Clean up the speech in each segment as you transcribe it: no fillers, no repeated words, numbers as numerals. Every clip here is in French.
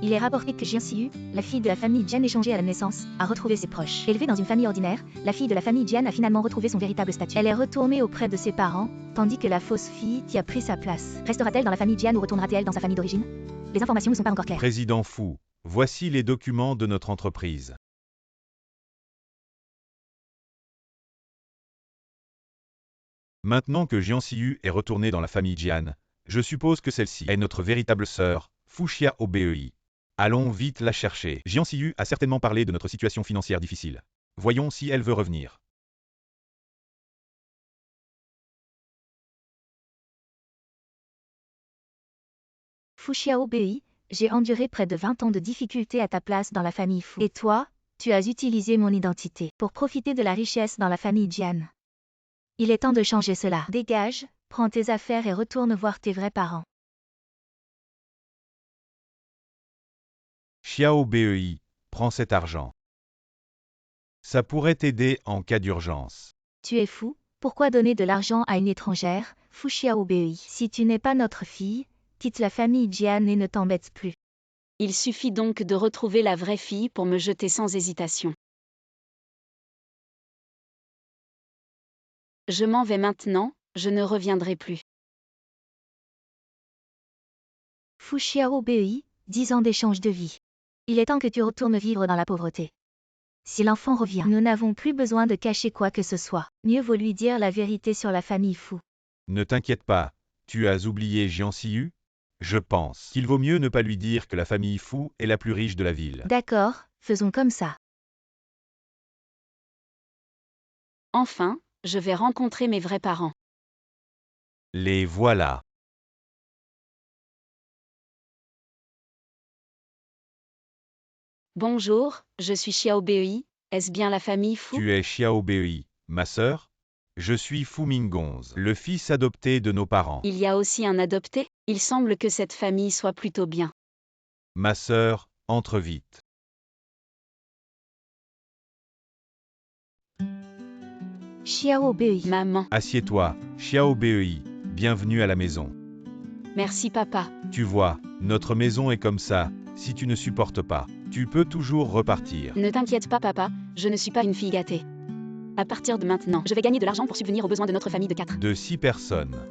Il est rapporté que Jian Siyu, la fille de la famille Jian échangée à la naissance, a retrouvé ses proches. Élevée dans une famille ordinaire, la fille de la famille Jian a finalement retrouvé son véritable statut. Elle est retournée auprès de ses parents, tandis que la fausse fille qui a pris sa place. Restera-t-elle dans la famille Jian ou retournera-t-elle dans sa famille d'origine? Les informations ne sont pas encore claires. Président Fu, voici les documents de notre entreprise. Maintenant que Jian Siyu est retournée dans la famille Jian, je suppose que celle-ci est notre véritable sœur, Fu Xiaobei. Allons vite la chercher. Jian Siyu a certainement parlé de notre situation financière difficile. Voyons si elle veut revenir. Fu Xiaobei, j'ai enduré près de 20 ans de difficultés à ta place dans la famille Fu. Et toi, tu as utilisé mon identité pour profiter de la richesse dans la famille Jian. Il est temps de changer cela. Dégage, prends tes affaires et retourne voir tes vrais parents. Xiaobei, prends cet argent. Ça pourrait t'aider en cas d'urgence. Tu es fou, pourquoi donner de l'argent à une étrangère, Fu Xiaobei? Si tu n'es pas notre fille, quitte la famille Jian et ne t'embête plus. Il suffit donc de retrouver la vraie fille pour me jeter sans hésitation. Je m'en vais maintenant, je ne reviendrai plus. Fu Xiaobei, 10 ans d'échange de vie. Il est temps que tu retournes vivre dans la pauvreté. Si l'enfant revient, nous n'avons plus besoin de cacher quoi que ce soit. Mieux vaut lui dire la vérité sur la famille Fu. Ne t'inquiète pas, tu as oublié Jian Siyu? Je pense qu'il vaut mieux ne pas lui dire que la famille Fu est la plus riche de la ville. D'accord, faisons comme ça. Enfin, je vais rencontrer mes vrais parents. Les voilà. Bonjour, je suis Xiaobei, est-ce bien la famille Fu? Tu es Xiaobei, ma sœur? Je suis Fu Mingonze, le fils adopté de nos parents. Il y a aussi un adopté? Il semble que cette famille soit plutôt bien. Ma sœur, entre vite. Xiaobei. Maman. Assieds-toi, Xiaobei, bienvenue à la maison. Merci papa. Tu vois, notre maison est comme ça, si tu ne supportes pas, tu peux toujours repartir. Ne t'inquiète pas papa, je ne suis pas une fille gâtée. À partir de maintenant, je vais gagner de l'argent pour subvenir aux besoins de notre famille de 4. De 6 personnes.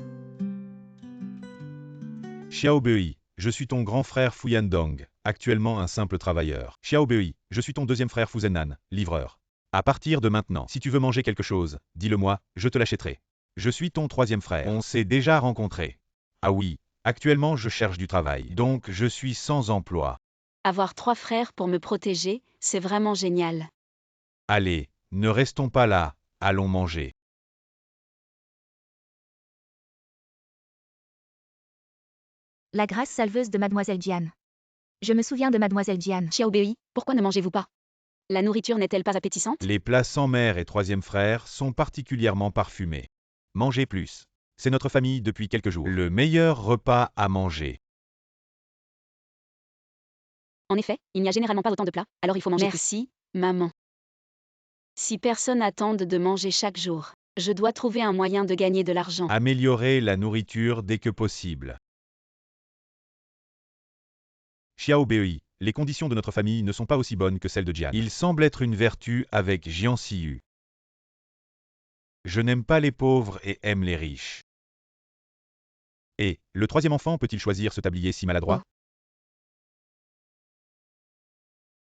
Xiaobei, je suis ton grand frère Fu Yandong, actuellement un simple travailleur. Xiaobei, je suis ton deuxième frère Fu Zenan, livreur. À partir de maintenant, si tu veux manger quelque chose, dis-le-moi, je te l'achèterai. Je suis ton troisième frère. On s'est déjà rencontrés. Ah oui, actuellement je cherche du travail, donc je suis sans emploi. Avoir 3 frères pour me protéger, c'est vraiment génial. Allez, ne restons pas là, allons manger. La grâce salveuse de Mademoiselle Jian. Je me souviens de Mademoiselle Jian. Xiaobei, pourquoi ne mangez-vous pas? La nourriture n'est-elle pas appétissante? Les plats sans mère et troisième frère sont particulièrement parfumés. Mangez plus. C'est notre famille depuis quelques jours. Le meilleur repas à manger. En effet, il n'y a généralement pas autant de plats, alors il faut manger. Merci, maman. Si personne attende de manger chaque jour, je dois trouver un moyen de gagner de l'argent. Améliorer la nourriture dès que possible. Xiaobei, les conditions de notre famille ne sont pas aussi bonnes que celles de Jian. Il semble être une vertu avec Jian Siyu. Je n'aime pas les pauvres et aime les riches. Et, le troisième enfant peut-il choisir ce tablier si maladroit?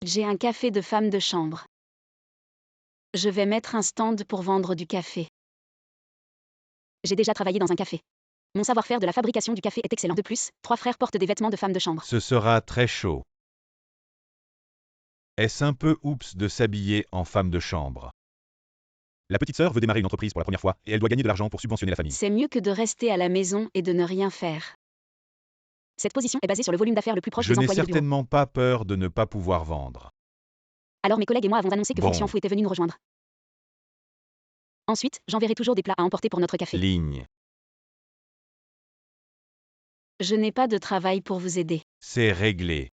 J'ai un café de femme de chambre. Je vais mettre un stand pour vendre du café. J'ai déjà travaillé dans un café. Mon savoir-faire de la fabrication du café est excellent. De plus, 3 frères portent des vêtements de femme de chambre. Ce sera très chaud. Est-ce un peu oups de s'habiller en femme de chambre? La petite sœur veut démarrer une entreprise pour la première fois et elle doit gagner de l'argent pour subventionner la famille. C'est mieux que de rester à la maison et de ne rien faire. Cette position est basée sur le volume d'affaires le plus proche Je des n'ai employés de bureau. certainement pas peur de ne pas pouvoir vendre. Alors mes collègues et moi avons annoncé que Bon. Xianfu était venu nous rejoindre. Ensuite, j'enverrai toujours des plats à emporter pour notre café. Ligne. Je n'ai pas de travail pour vous aider. C'est réglé.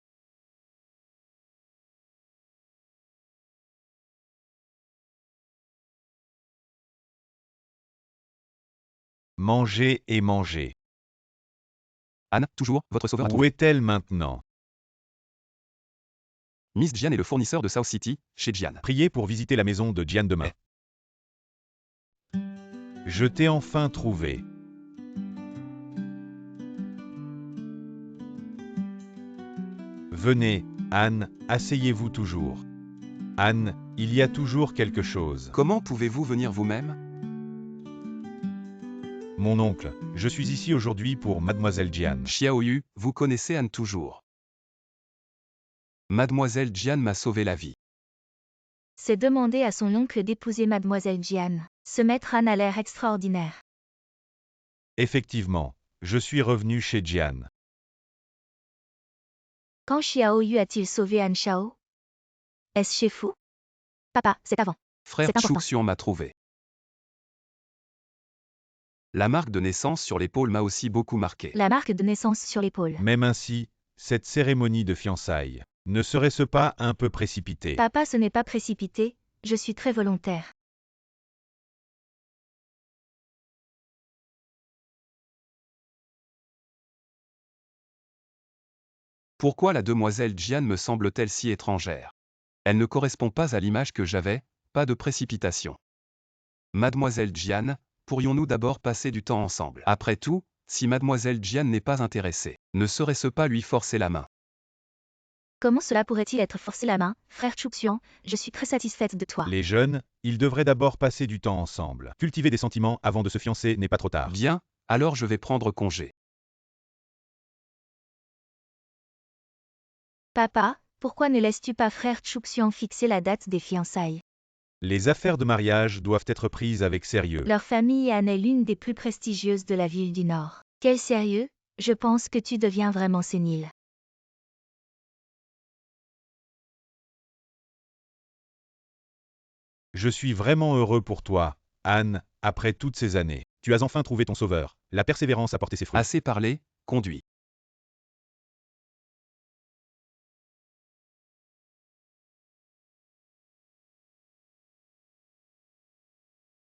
Manger et manger. Anne, toujours, votre sauveur a Où trouvé. est-elle maintenant? Miss Jian est le fournisseur de South City, chez Jian. Priez pour visiter la maison de Jian demain. Je t'ai enfin trouvé. Venez, Anne, asseyez-vous toujours. Anne, il y a toujours quelque chose. Comment pouvez-vous venir vous-même? Mon oncle, je suis ici aujourd'hui pour Mademoiselle Jian. Xiaoyu, vous connaissez Anne toujours. Mademoiselle Jian m'a sauvé la vie. C'est demander à son oncle d'épouser Mademoiselle Jian. Ce maître Anne a l'air extraordinaire. Effectivement, je suis revenu chez Jian. Quand Xiao Yu a-t-il sauvé Anne Shao? Est-ce chez Fu? Papa, c'est avant. Frère C'est important. Chuxian m'a trouvé. La marque de naissance sur l'épaule m'a aussi beaucoup marqué. La marque de naissance sur l'épaule. Même ainsi, cette cérémonie de fiançailles, ne serait-ce pas un peu précipité? Papa, ce n'est pas précipité, je suis très volontaire. Pourquoi la demoiselle Jian me semble-t-elle si étrangère? Elle ne correspond pas à l'image que j'avais, pas de précipitation. Mademoiselle Jian, pourrions-nous d'abord passer du temps ensemble? Après tout, si Mademoiselle Jian n'est pas intéressée, ne serait-ce pas lui forcer la main? Comment cela pourrait-il être forcer la main, frère Chuxian? Je suis très satisfaite de toi. Les jeunes, ils devraient d'abord passer du temps ensemble. Cultiver des sentiments avant de se fiancer n'est pas trop tard. Bien, alors je vais prendre congé. Papa, pourquoi ne laisses-tu pas frère Chuxian fixer la date des fiançailles? Les affaires de mariage doivent être prises avec sérieux. Leur famille Anne est l'une des plus prestigieuses de la ville du Nord. Quel sérieux? Je pense que tu deviens vraiment sénile. Je suis vraiment heureux pour toi, Anne, après toutes ces années. Tu as enfin trouvé ton sauveur. La persévérance a porté ses fruits. Assez parlé, conduis.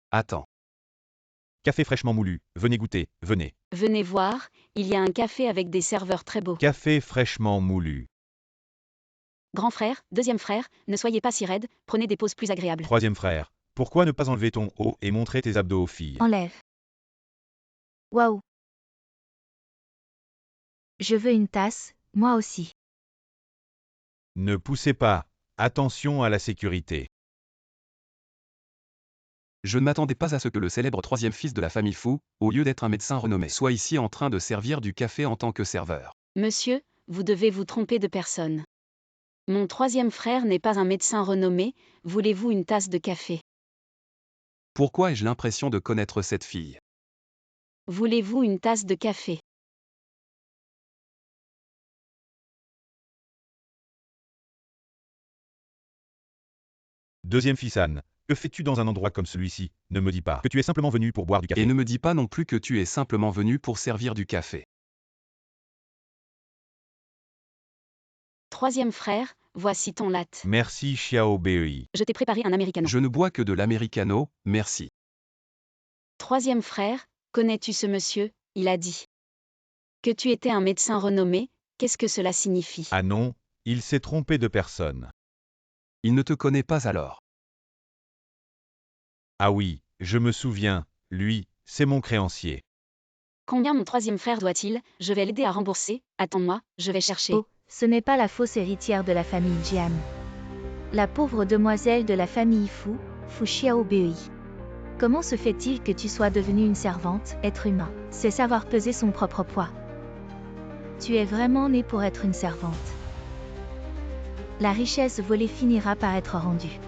Attends. Café fraîchement moulu, venez goûter, venez. Venez voir, il y a un café avec des serveurs très beaux. Café fraîchement moulu. Grand frère, deuxième frère, ne soyez pas si raide, prenez des pauses plus agréables. Troisième frère, pourquoi ne pas enlever ton haut et montrer tes abdos aux filles? Enlève. Waouh. Je veux une tasse, moi aussi. Ne poussez pas, attention à la sécurité. Je ne m'attendais pas à ce que le célèbre troisième fils de la famille Fu, au lieu d'être un médecin renommé, soit ici en train de servir du café en tant que serveur. Monsieur, vous devez vous tromper de personne. Mon troisième frère n'est pas un médecin renommé, voulez-vous une tasse de café? Pourquoi ai-je l'impression de connaître cette fille? Voulez-vous une tasse de café? Deuxième fils Anne, que fais-tu dans un endroit comme celui-ci? Ne me dis pas que tu es simplement venu pour boire du café. Et ne me dis pas non plus que tu es simplement venu pour servir du café. Troisième frère, voici ton latte. Merci Xiao Bei. Je t'ai préparé un americano. Je ne bois que de l'americano, merci. Troisième frère, connais-tu ce monsieur? Il a dit que tu étais un médecin renommé, qu'est-ce que cela signifie? Ah non, il s'est trompé de personne. Il ne te connaît pas alors. Ah oui, je me souviens, lui, c'est mon créancier. Combien mon troisième frère doit-il? Je vais l'aider à rembourser, attends-moi, je vais chercher. Oh, ce n'est pas la fausse héritière de la famille Jian. La pauvre demoiselle de la famille Fu, Fu Xiaobei. Comment se fait-il que tu sois devenue une servante, être humain? C'est savoir peser son propre poids. Tu es vraiment né pour être une servante. La richesse volée finira par être rendue.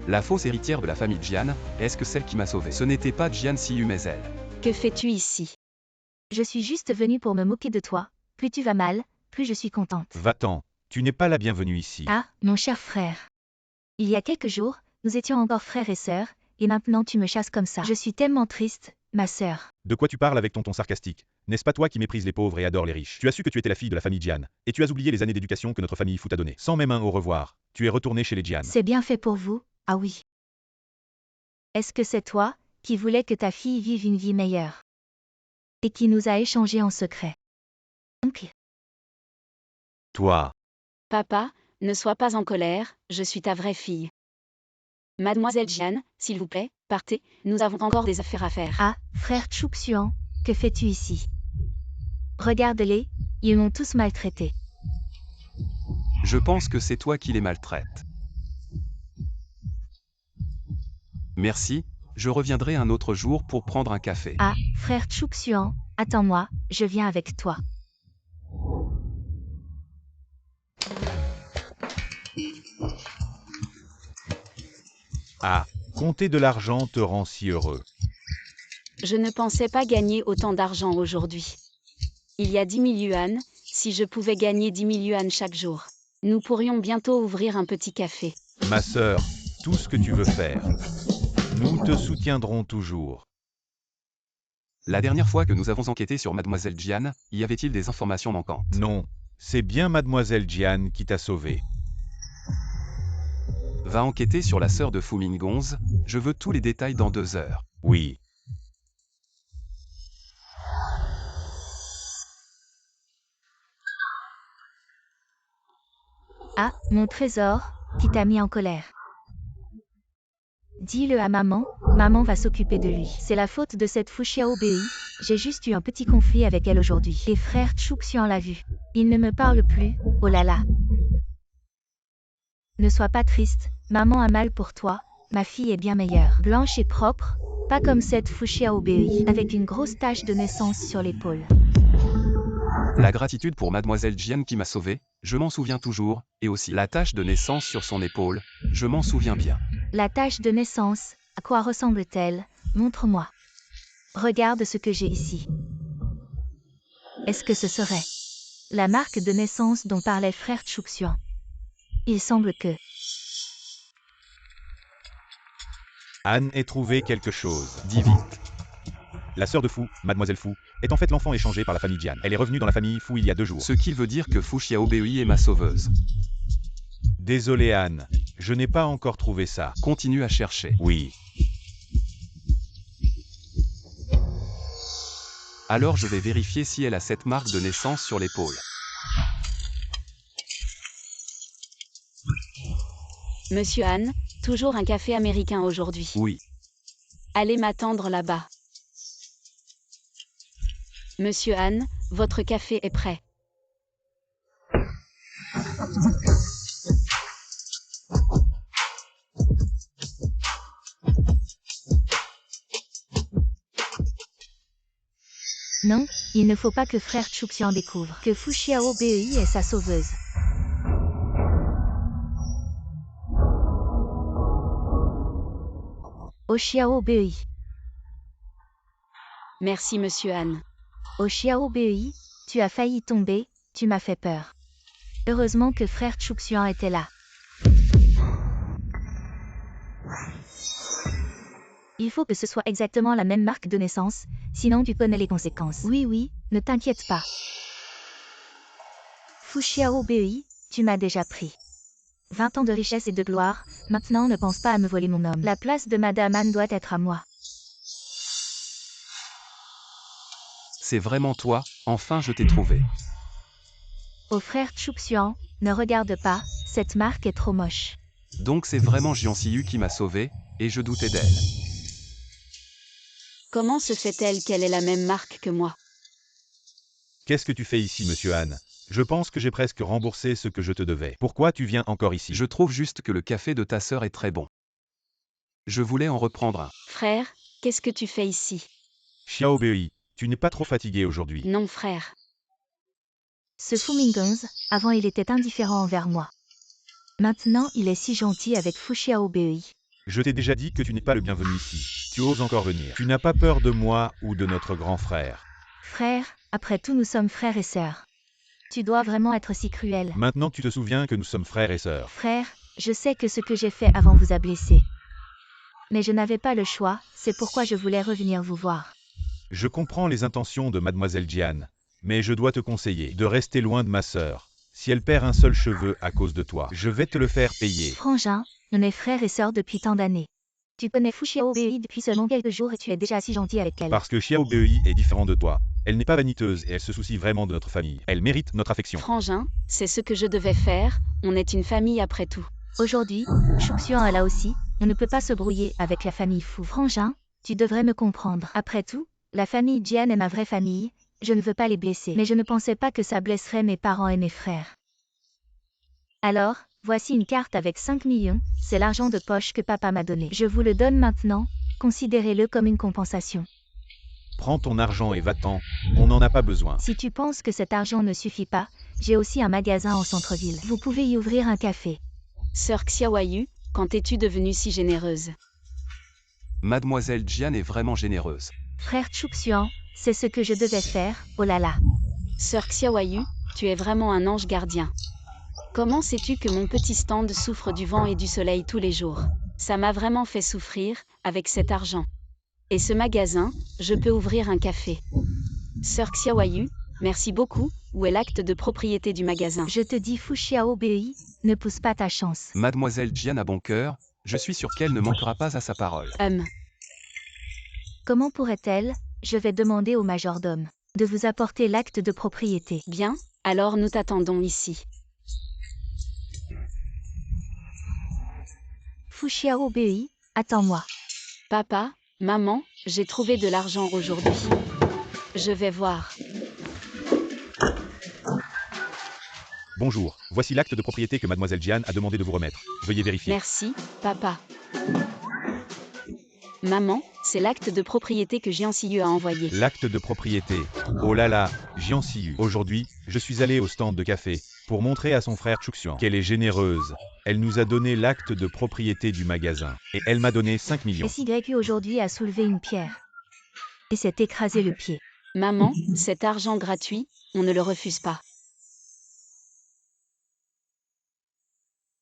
La fausse héritière de la famille Jian, est-ce que celle qui m'a sauvé? Ce n'était pas Jian Siyu mais elle. Que fais-tu ici? Je suis juste venue pour me moquer de toi. Plus tu vas mal, plus je suis contente. Va-t'en, tu n'es pas la bienvenue ici. Ah, mon cher frère. Il y a quelques jours, nous étions encore frères et sœurs, et maintenant tu me chasses comme ça. Je suis tellement triste, ma sœur. De quoi tu parles avec ton ton sarcastique? N'est-ce pas toi qui méprises les pauvres et adore les riches? Tu as su que tu étais la fille de la famille Jian, et tu as oublié les années d'éducation que notre famille Fu t'a données. Sans même un au revoir, tu es retourné chez les Jian. C'est bien fait pour vous, ah oui. Est-ce que c'est toi, qui voulais que ta fille vive une vie meilleure? Et qui nous a échangés en secret? Oncle. Toi, Papa, Ne sois pas en colère, je suis ta vraie fille. Mademoiselle Jian, s'il vous plaît, partez, nous avons encore des affaires à faire. Ah, frère Chouxian, que fais-tu ici? Regarde-les, ils m'ont tous maltraité. Je pense que c'est toi qui les maltraites. Merci, je reviendrai un autre jour pour prendre un café. Ah, frère Chouxian, attends-moi, je viens avec toi. Ah, compter de l'argent te rend si heureux. Je ne pensais pas gagner autant d'argent aujourd'hui. Il y a 10 000 yuan, si je pouvais gagner 10 000 yuan chaque jour. Nous pourrions bientôt ouvrir un petit café. Ma sœur, tout ce que tu veux faire. Nous te soutiendrons toujours. La dernière fois que nous avons enquêté sur Mademoiselle Jian, y avait-il des informations manquantes? Non, c'est bien Mademoiselle Jian qui t'a sauvé. Va enquêter sur la sœur de Fu Mingonz, je veux tous les détails dans 2 heures. Oui. Ah, mon trésor, qui t'a mis en colère. Dis-le à maman, maman va s'occuper de lui. C'est la faute de cette Fu Xiaobei, j'ai juste eu un petit conflit avec elle aujourd'hui. Et frère Chouxian l'a vu. Il ne me parle plus, oh là là. Ne sois pas triste, maman a mal pour toi, ma fille est bien meilleure. Blanche et propre, pas comme cette Fu Xiaobei, avec une grosse tache de naissance sur l'épaule. La gratitude pour Mademoiselle Jian qui m'a sauvé, je m'en souviens toujours, et aussi la tache de naissance sur son épaule, je m'en souviens bien. La tache de naissance, à quoi ressemble-t-elle? Montre-moi. Regarde ce que j'ai ici. Est-ce que ce serait la marque de naissance dont parlait frère Chouxian? Il semble que... Anne ait trouvé quelque chose. Dis vite. La sœur de Fu, Mademoiselle Fu, est en fait l'enfant échangé par la famille Jian. Elle est revenue dans la famille Fu il y a 2 jours. Ce qui veut dire que Fu Xiaobei est ma sauveuse. Désolé Anne, je n'ai pas encore trouvé ça. Continue à chercher. Oui. Alors je vais vérifier si elle a cette marque de naissance sur l'épaule. Monsieur Han, toujours un café américain aujourd'hui. Oui. Allez m'attendre là-bas. Monsieur Han, votre café est prêt. Non, il ne faut pas que frère Chouxian découvre que Fu Xiaobei est sa sauveuse. Oh Xiaobei. Merci Monsieur Han. Oh Xiaobei, tu as failli tomber, tu m'as fait peur. Heureusement que frère Chouxian était là. Il faut que ce soit exactement la même marque de naissance, sinon tu connais les conséquences. Oui, oui, ne t'inquiète pas. Fu Xiaobei, tu m'as déjà pris. 20 ans de richesse et de gloire, maintenant ne pense pas à me voler mon homme. La place de Madame Anne doit être à moi. C'est vraiment toi, enfin je t'ai trouvé. Au frère Chouxian, ne regarde pas, cette marque est trop moche. Donc c'est vraiment Jian Xiyu qui m'a sauvé, et je doutais d'elle. Comment se fait-elle qu'elle ait la même marque que moi? Qu'est-ce que tu fais ici, monsieur Han? Je pense que j'ai presque remboursé ce que je te devais. Pourquoi tu viens encore ici? Je trouve juste que le café de ta sœur est très bon. Je voulais en reprendre un. Frère, qu'est-ce que tu fais ici? Xiaobei, tu n'es pas trop fatigué aujourd'hui? Non frère. Ce Fu Mingonz, avant il était indifférent envers moi. Maintenant il est si gentil avec Fu Xiaobei. Je t'ai déjà dit que tu n'es pas le bienvenu ici. Tu oses encore venir. Tu n'as pas peur de moi ou de notre grand frère. Frère, après tout nous sommes frères et sœurs. Tu dois vraiment être si cruel. Maintenant tu te souviens que nous sommes frères et sœurs. Frère, je sais que ce que j'ai fait avant vous a blessé. Mais je n'avais pas le choix, c'est pourquoi je voulais revenir vous voir. Je comprends les intentions de Mademoiselle Jian, mais je dois te conseiller de rester loin de ma sœur. Si elle perd un seul cheveu à cause de toi, je vais te le faire payer. Frangin, on est frères et sœurs depuis tant d'années. Tu connais Fu Xiaobei depuis seulement quelques jours et tu es déjà si gentil avec elle. Parce que Xiaobei est différent de toi. Elle n'est pas vaniteuse et elle se soucie vraiment de notre famille. Elle mérite notre affection. Frangin, c'est ce que je devais faire, on est une famille après tout. Aujourd'hui, Chuxian est là aussi, on ne peut pas se brouiller avec la famille Fu. Frangin, tu devrais me comprendre. Après tout, la famille Jian est ma vraie famille, je ne veux pas les blesser. Mais je ne pensais pas que ça blesserait mes parents et mes frères. Alors, voici une carte avec 5 millions, c'est l'argent de poche que papa m'a donné. Je vous le donne maintenant, considérez-le comme une compensation. Prends ton argent et va-t'en, on n'en a pas besoin. Si tu penses que cet argent ne suffit pas, j'ai aussi un magasin en centre-ville. Vous pouvez y ouvrir un café. Sœur Xiaoyu, quand es-tu devenue si généreuse? Mademoiselle Jian est vraiment généreuse. Frère Chuxian, c'est ce que je devais faire, oh là là. Sœur Xiaoyu, tu es vraiment un ange gardien. Comment sais-tu que mon petit stand souffre du vent et du soleil tous les jours? Ça m'a vraiment fait souffrir, avec cet argent. Et ce magasin, je peux ouvrir un café. Sœur Xiaoyu, merci beaucoup, où est l'acte de propriété du magasin? Je te dis Fu Xiaobei, ne pousse pas ta chance. Mademoiselle Jian a bon cœur, je suis sûr qu'elle ne manquera pas à sa parole. Comment pourrait-elle? Je vais demander au majordome de vous apporter l'acte de propriété. Bien, alors nous t'attendons ici. Fu Xiaobei, attends-moi. Papa, maman, j'ai trouvé de l'argent aujourd'hui. Je vais voir. Bonjour, voici l'acte de propriété que Mademoiselle Jian a demandé de vous remettre. Veuillez vérifier. Merci, papa. Maman, c'est l'acte de propriété que Jian Siyu a envoyé. L'acte de propriété. Oh là là, Jian Siyu. Aujourd'hui, je suis allé au stand de café pour montrer à son frère Chuxian qu'elle est généreuse. Elle nous a donné l'acte de propriété du magasin. Et elle m'a donné 5 millions. SYU aujourd'hui a soulevé une pierre et s'est écrasé le pied. Maman, cet argent gratuit, on ne le refuse pas.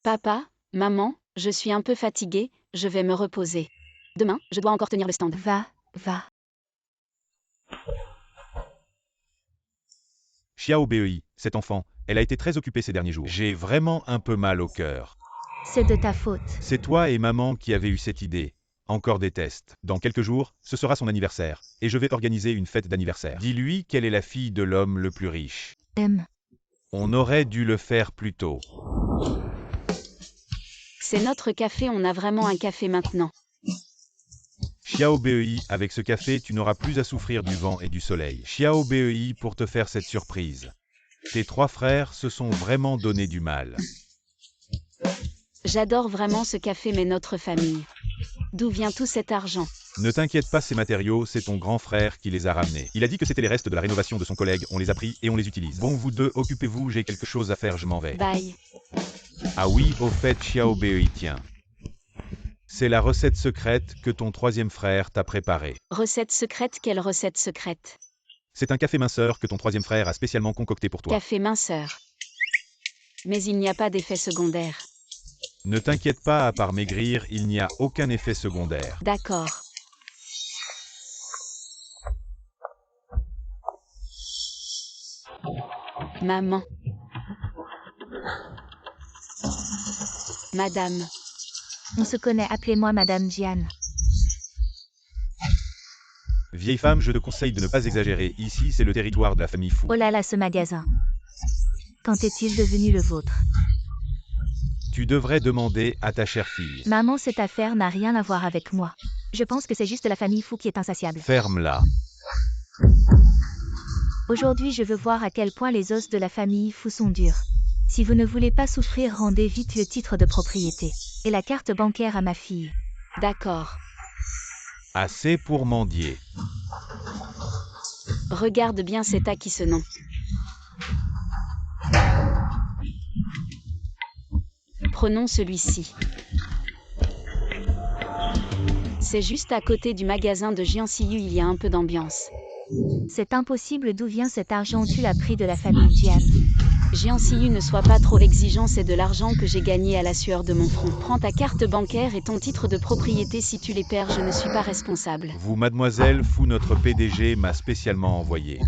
Papa, maman, je suis un peu fatiguée, je vais me reposer. Demain, je dois encore tenir le stand. Va. Xiaobei, cet enfant, elle a été très occupée ces derniers jours. J'ai vraiment un peu mal au cœur. C'est de ta faute. C'est toi et maman qui avez eu cette idée. Encore des tests. Dans quelques jours, ce sera son anniversaire, et je vais organiser une fête d'anniversaire. Dis-lui qu'elle est la fille de l'homme le plus riche. On aurait dû le faire plus tôt. C'est notre café, on a vraiment un café maintenant. Xiaobei, avec ce café, tu n'auras plus à souffrir du vent et du soleil. Xiaobei, pour te faire cette surprise. Tes 3 frères se sont vraiment donné du mal. J'adore vraiment ce café, mais notre famille. D'où vient tout cet argent? Ne t'inquiète pas, ces matériaux, c'est ton grand frère qui les a ramenés. Il a dit que c'était les restes de la rénovation de son collègue, on les a pris et on les utilise. Bon, vous deux, occupez-vous, j'ai quelque chose à faire, je m'en vais. Bye. Ah oui, au fait, Xiaobei, tiens. C'est la recette secrète que ton 3e frère t'a préparée. Recette secrète? Quelle recette secrète? C'est un café minceur que ton 3e frère a spécialement concocté pour toi. Café minceur. Mais il n'y a pas d'effet secondaire. Ne t'inquiète pas, à part maigrir, il n'y a aucun effet secondaire. D'accord. Maman. Madame. On se connaît, appelez-moi Madame Jian. Vieille femme, je te conseille de ne pas exagérer. Ici, c'est le territoire de la famille Fu. Oh là là, ce magasin. Quand est-il devenu le vôtre? Tu devrais demander à ta chère fille. Maman, cette affaire n'a rien à voir avec moi. Je pense que c'est juste la famille Fu qui est insatiable. Ferme-la. Aujourd'hui, je veux voir à quel point les os de la famille Fu sont durs. Si vous ne voulez pas souffrir, rendez vite le titre de propriété et la carte bancaire à ma fille. D'accord. Assez pour mendier. Regarde bien, c'est à qui ce nom? Prenons celui-ci. C'est juste à côté du magasin de Jian Siyu, il y a un peu d'ambiance. C'est impossible, d'où vient cet argent? Tu l'as pris de la famille Jian. Jian Siyu, ne sois pas trop exigeant, c'est de l'argent que j'ai gagné à la sueur de mon front. Prends ta carte bancaire et ton titre de propriété, si tu les perds, je ne suis pas responsable. Vous, mademoiselle Fu, notre PDG m'a spécialement envoyé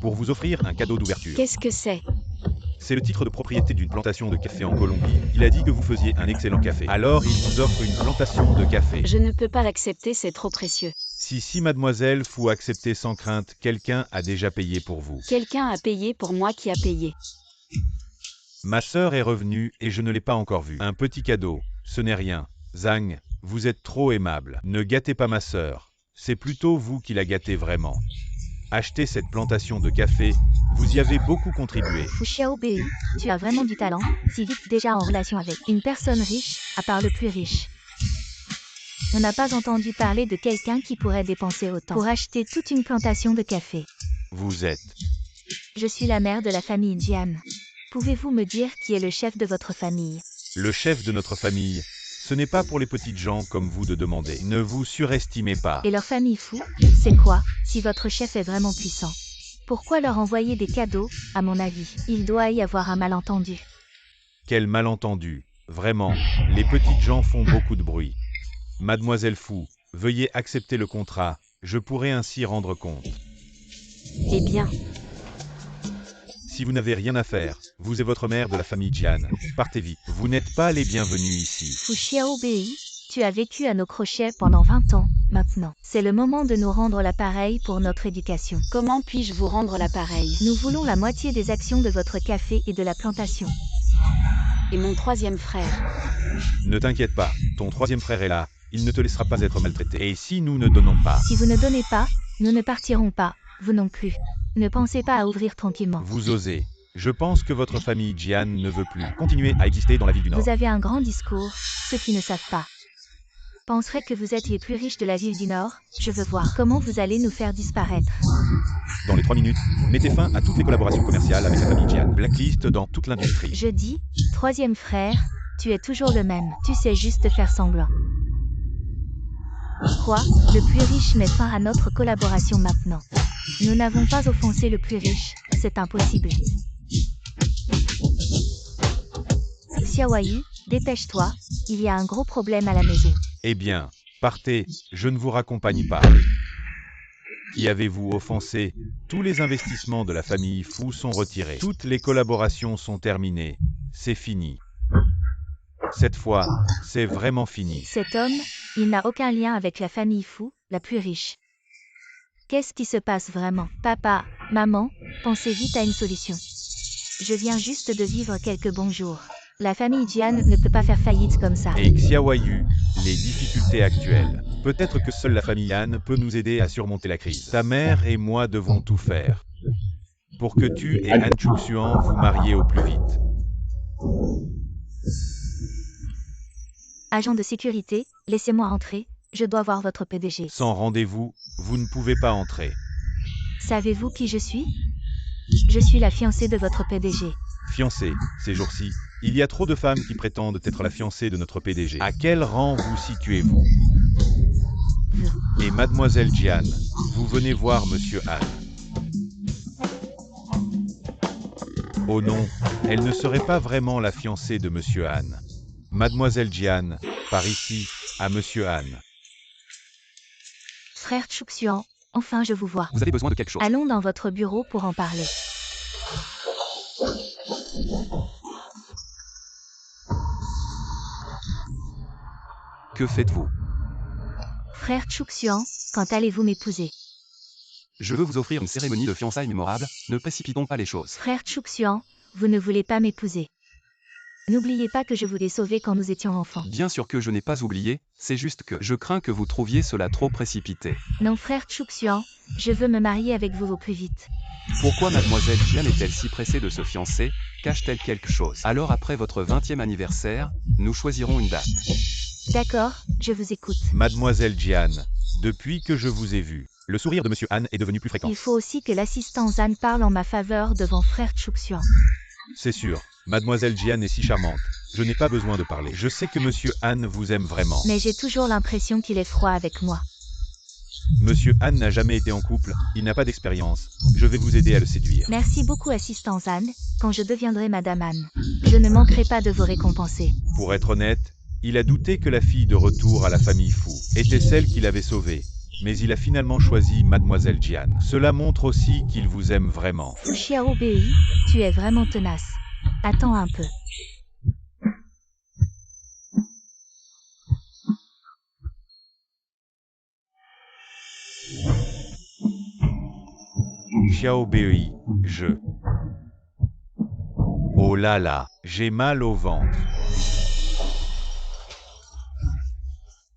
pour vous offrir un cadeau d'ouverture. Qu'est-ce que c'est? C'est le titre de propriété d'une plantation de café en Colombie. Il a dit que vous faisiez un excellent café. Alors il vous offre une plantation de café. Je ne peux pas l'accepter, c'est trop précieux. Si mademoiselle Fu acceptez sans crainte, quelqu'un a déjà payé pour vous. Quelqu'un a payé pour moi qui a payé. Ma sœur est revenue et je ne l'ai pas encore vue. Un petit cadeau, ce n'est rien. Zhang, vous êtes trop aimable. Ne gâtez pas ma sœur. C'est plutôt vous qui la gâtez vraiment. Achetez cette plantation de café, vous y avez beaucoup contribué. Fu Xiaobei, tu as vraiment du talent, si vite déjà en relation avec une personne riche, à part le plus riche. On n'a pas entendu parler de quelqu'un qui pourrait dépenser autant pour acheter toute une plantation de café. Vous êtes. Je suis la mère de la famille Jian. Pouvez-vous me dire qui est le chef de votre famille? Le chef de notre famille. Ce n'est pas pour les petites gens comme vous de demander. Ne vous surestimez pas. Et leur famille Fu, c'est quoi, si votre chef est vraiment puissant? Pourquoi leur envoyer des cadeaux? À mon avis, il doit y avoir un malentendu. Quel malentendu. Vraiment, les petites gens font beaucoup de bruit. Mademoiselle Fu, veuillez accepter le contrat, je pourrai ainsi rendre compte. Eh bien, Si vous n'avez rien à faire, vous et votre mère de la famille Jian, partez vite. Vous n'êtes pas les bienvenus ici. Fu Xiaobei, tu as vécu à nos crochets pendant 20 ans, maintenant. C'est le moment de nous rendre l'appareil pour notre éducation. comment puis-je vous rendre l'appareil? Nous voulons la moitié des actions de votre café et de la plantation. Et mon troisième frère? Ne t'inquiète pas, ton troisième frère est là, il ne te laissera pas être maltraité. Et si nous ne donnons pas, Si vous ne donnez pas, nous ne partirons pas, vous non plus. Ne pensez pas à ouvrir tranquillement. vous osez. Je pense que votre famille Jian ne veut plus continuer à exister dans la ville du Nord. Vous avez un grand discours, ceux qui ne savent pas penseraient que vous êtes les plus riches de la ville du Nord. Je veux voir comment vous allez nous faire disparaître. Dans les 3 minutes, mettez fin à toutes les collaborations commerciales avec la famille Jian. Blacklist dans toute l'industrie. Je dis, troisième frère, tu es toujours le même. Tu sais juste faire semblant. Quoi? Le plus riche met fin à notre collaboration maintenant. Nous n'avons pas offensé le plus riche, c'est impossible. Xiaoyu, dépêche-toi, il y a un gros problème à la maison. Eh bien, partez, je ne vous raccompagne pas. Qui avez-vous offensé? Tous les investissements de la famille Fu sont retirés. Toutes les collaborations sont terminées. C'est fini. Cette fois, c'est vraiment fini. Cet homme, il n'a aucun lien avec la famille Fu, la plus riche. Qu'est-ce qui se passe vraiment? Papa, maman, pensez vite à une solution. Je viens juste de vivre quelques bons jours. La famille Jian ne peut pas faire faillite comme ça. Et Xiaoyu, les difficultés actuelles. Peut-être que seule la famille Han peut nous aider à surmonter la crise. Ta mère et moi devons tout faire pour que tu et Han Chuxian vous mariez au plus vite. Agent de sécurité, laissez-moi entrer, je dois voir votre PDG. Sans rendez-vous, vous ne pouvez pas entrer. Savez-vous qui je suis? Je suis la fiancée de votre PDG. Fiancée, ces jours-ci, il y a trop de femmes qui prétendent être la fiancée de notre PDG. À quel rang vous situez-vous? Et mademoiselle Jian, vous venez voir monsieur Han. Oh non, elle ne serait pas vraiment la fiancée de monsieur Han. Mademoiselle Jian, par ici, à monsieur Han. Frère Chuxian, enfin je vous vois. Vous avez besoin de quelque chose. Allons dans votre bureau pour en parler. Que faites-vous? Frère Chuxian, quand allez-vous m'épouser? Je veux vous offrir une cérémonie de fiançailles mémorable, ne précipitons pas les choses. Frère Chuxian, vous ne voulez pas m'épouser. N'oubliez pas que je vous ai sauvé quand nous étions enfants. Bien sûr que je n'ai pas oublié, c'est juste que je crains que vous trouviez cela trop précipité. Non frère Chuxian, je veux me marier avec vous au plus vite. Pourquoi mademoiselle Jian est-elle si pressée de se fiancer? Cache-t-elle quelque chose? Alors après votre 20e anniversaire, nous choisirons une date. D'accord, je vous écoute. Mademoiselle Jian, depuis que je vous ai vu, le sourire de monsieur Han est devenu plus fréquent. Il faut aussi que l'assistant Zan parle en ma faveur devant frère Chuxian. C'est sûr, mademoiselle Jian est si charmante. Je n'ai pas besoin de parler. Je sais que monsieur Han vous aime vraiment. Mais j'ai toujours l'impression qu'il est froid avec moi. Monsieur Han n'a jamais été en couple, il n'a pas d'expérience. Je vais vous aider à le séduire. Merci beaucoup assistant Zan, quand je deviendrai Madame Han. Je ne manquerai pas de vous récompenser. Pour être honnête, il a douté que la fille de retour à la famille Fu était celle qu'il avait sauvée. Mais il a finalement choisi mademoiselle Jian. Cela montre aussi qu'il vous aime vraiment. Fu Xiaobei, tu es vraiment tenace. Attends un peu. Xiaobei, Oh là là, j'ai mal au ventre.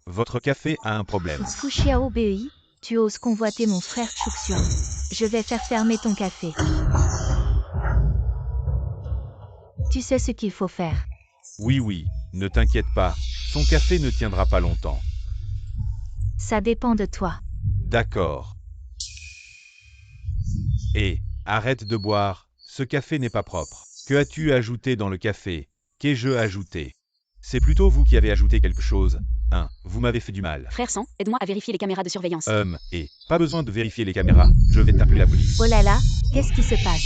Votre café a un problème. Fu Xiaobei, tu oses convoiter mon frère Chuxian. Je vais faire fermer ton café. Tu sais ce qu'il faut faire. Oui, ne t'inquiète pas, son café ne tiendra pas longtemps. Ça dépend de toi. D'accord. Et, arrête de boire, ce café n'est pas propre. Que as-tu ajouté dans le café? Qu'ai-je ajouté? C'est plutôt vous qui avez ajouté quelque chose. Vous m'avez fait du mal. Frère Sang, aide-moi à vérifier les caméras de surveillance. Pas besoin de vérifier les caméras, je vais t'appeler la police. Oh là là, qu'est-ce qui se passe?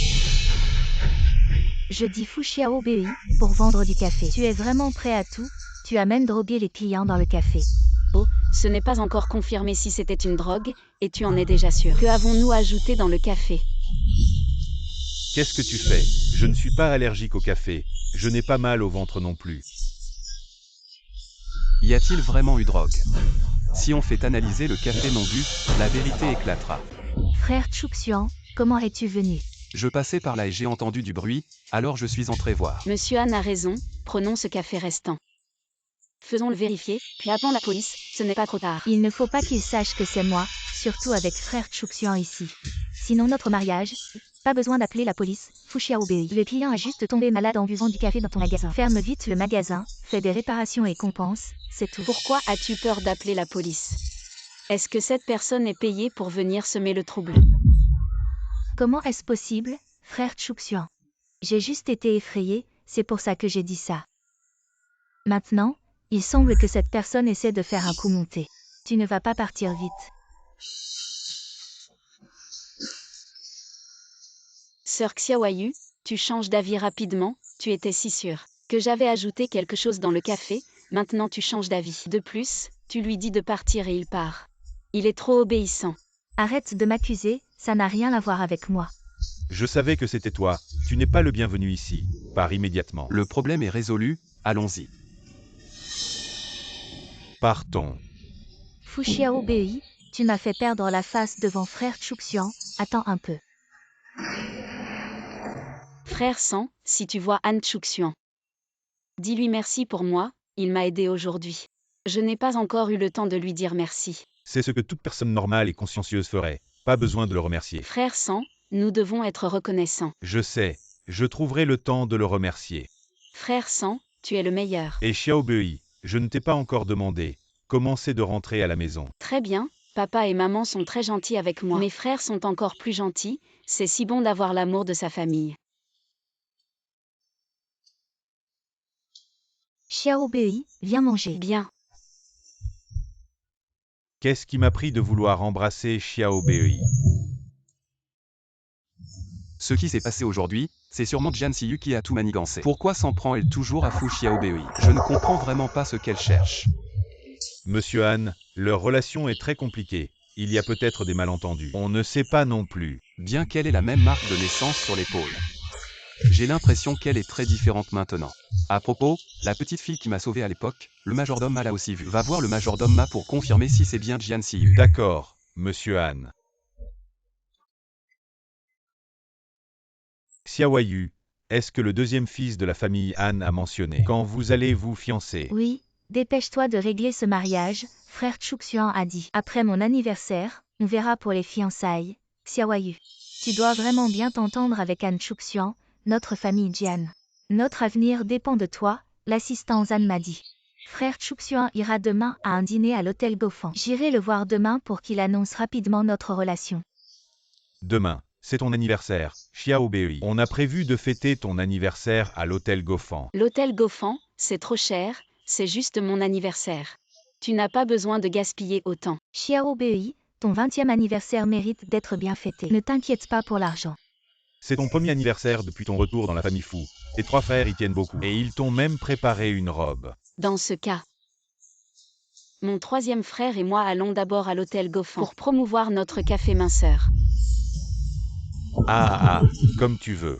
Je dis Fu Xiaobei, pour vendre du café. Tu es vraiment prêt à tout? Tu as même drogué les clients dans le café. Oh, ce n'est pas encore confirmé si c'était une drogue, et tu en es déjà sûr. Que avons-nous ajouté dans le café? Qu'est-ce que tu fais? Je ne suis pas allergique au café, je n'ai pas mal au ventre non plus. Y a-t-il vraiment eu drogue? Si on fait analyser le café non bu, la vérité éclatera. Frère Chuxian, comment es-tu venu? Je passais par là et j'ai entendu du bruit, alors je suis entré voir. Monsieur Han a raison, prenons ce café restant. Faisons-le vérifier, puis appelons la police, ce n'est pas trop tard. Il ne faut pas qu'il sache que c'est moi, surtout avec frère Chuxian ici. Sinon notre mariage, pas besoin d'appeler la police, Fu Xiaobei. Le client a juste tombé malade en buvant du café dans ton magasin. Ferme vite le magasin, fais des réparations et compense, c'est tout. Pourquoi as-tu peur d'appeler la police? Est-ce que cette personne est payée pour venir semer le trouble? Comment est-ce possible, frère Chuxian? J'ai juste été effrayé, c'est pour ça que j'ai dit ça. Maintenant, il semble que cette personne essaie de faire un coup monté. Tu ne vas pas partir vite. Sœur Xiaoyu, tu changes d'avis rapidement, tu étais si sûre que j'avais ajouté quelque chose dans le café, maintenant tu changes d'avis. De plus, tu lui dis de partir et il part. Il est trop obéissant. Arrête de m'accuser, ça n'a rien à voir avec moi. Je savais que c'était toi, tu n'es pas le bienvenu ici. Pars immédiatement. Le problème est résolu, allons-y. Partons. Fu Xiaobei, tu m'as fait perdre la face devant frère Chuxian, attends un peu. Frère Sang, si tu vois Han Chuxian, dis-lui merci pour moi, il m'a aidé aujourd'hui. Je n'ai pas encore eu le temps de lui dire merci. C'est ce que toute personne normale et consciencieuse ferait. Pas besoin de le remercier. Frère Sang, nous devons être reconnaissants. Je sais, je trouverai le temps de le remercier. Frère Sang, tu es le meilleur. Et Xiaobei, je ne t'ai pas encore demandé. Comment c'est de rentrer à la maison? Très bien, papa et maman sont très gentils avec moi. Mes frères sont encore plus gentils, c'est si bon d'avoir l'amour de sa famille. Xiaobei, viens manger. Bien. Qu'est-ce qui m'a pris de vouloir embrasser Xiaobei? Ce qui s'est passé aujourd'hui, c'est sûrement Jian Siyu qui a tout manigancé. Pourquoi s'en prend-elle toujours à Fu Xiaobei? Je ne comprends vraiment pas ce qu'elle cherche. Monsieur Han, leur relation est très compliquée. Il y a peut-être des malentendus. On ne sait pas non plus. Bien qu'elle ait la même marque de naissance sur l'épaule. J'ai l'impression qu'elle est très différente maintenant. À propos, la petite fille qui m'a sauvé à l'époque, le majordome Ma l'a aussi vue. Va voir le majordome Ma pour confirmer si c'est bien Jian Siyu. D'accord, Monsieur Han. Xiaoyu, est-ce que le deuxième fils de la famille Han a mentionné quand vous allez vous fiancer? Oui, dépêche-toi de régler ce mariage, frère Chuxian a dit. Après mon anniversaire, on verra pour les fiançailles, Xiaoyu. Tu dois vraiment bien t'entendre avec Han Chuxian, notre famille Jian. Notre avenir dépend de toi, l'assistant Zan m'a dit. Frère Chuxian ira demain à un dîner à l'hôtel Gofan. J'irai le voir demain pour qu'il annonce rapidement notre relation. Demain, c'est ton anniversaire, Xiaobei. On a prévu de fêter ton anniversaire à l'hôtel Gofan. L'hôtel Gofan, c'est trop cher, c'est juste mon anniversaire. Tu n'as pas besoin de gaspiller autant. Xiaobei, ton 20e anniversaire mérite d'être bien fêté. Ne t'inquiète pas pour l'argent. C'est ton premier anniversaire depuis ton retour dans la famille Fu. Tes 3 frères y tiennent beaucoup. Et ils t'ont même préparé une robe. Dans ce cas, mon 3e frère et moi allons d'abord à l'hôtel Gofan pour promouvoir notre café minceur. Comme tu veux.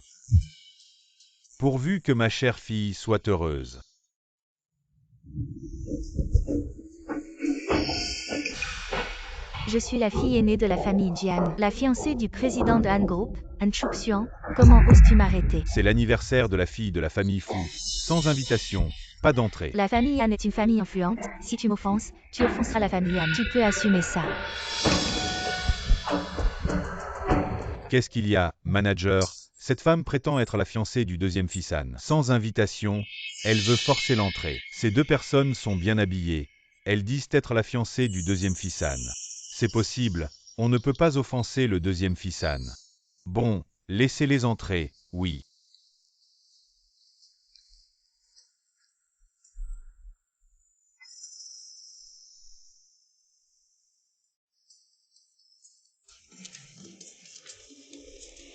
Pourvu que ma chère fille soit heureuse. Je suis la fille aînée de la famille Jian, la fiancée du président de Han Group, Han Chuxian. Comment oses-tu m'arrêter? C'est l'anniversaire de la fille de la famille Fu. Sans invitation, pas d'entrée. La famille Han est une famille influente. Si tu m'offenses, tu offenseras la famille Han. Tu peux assumer ça. Qu'est-ce qu'il y a, manager? Cette femme prétend être la fiancée du deuxième fils Han. Sans invitation, elle veut forcer l'entrée. Ces deux personnes sont bien habillées. Elles disent être la fiancée du deuxième fils Han. C'est possible, on ne peut pas offenser le deuxième fils Han. Bon, laissez-les entrer, oui.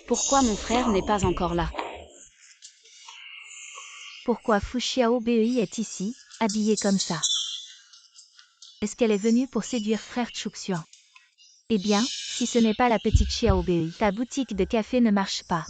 Pourquoi mon frère n'est pas encore là? Pourquoi Fu Xiaobei est ici, habillée comme ça? Est-ce qu'elle est venue pour séduire frère Chuxian? Eh bien, si ce n'est pas la petite Xiaobei, ta boutique de café ne marche pas.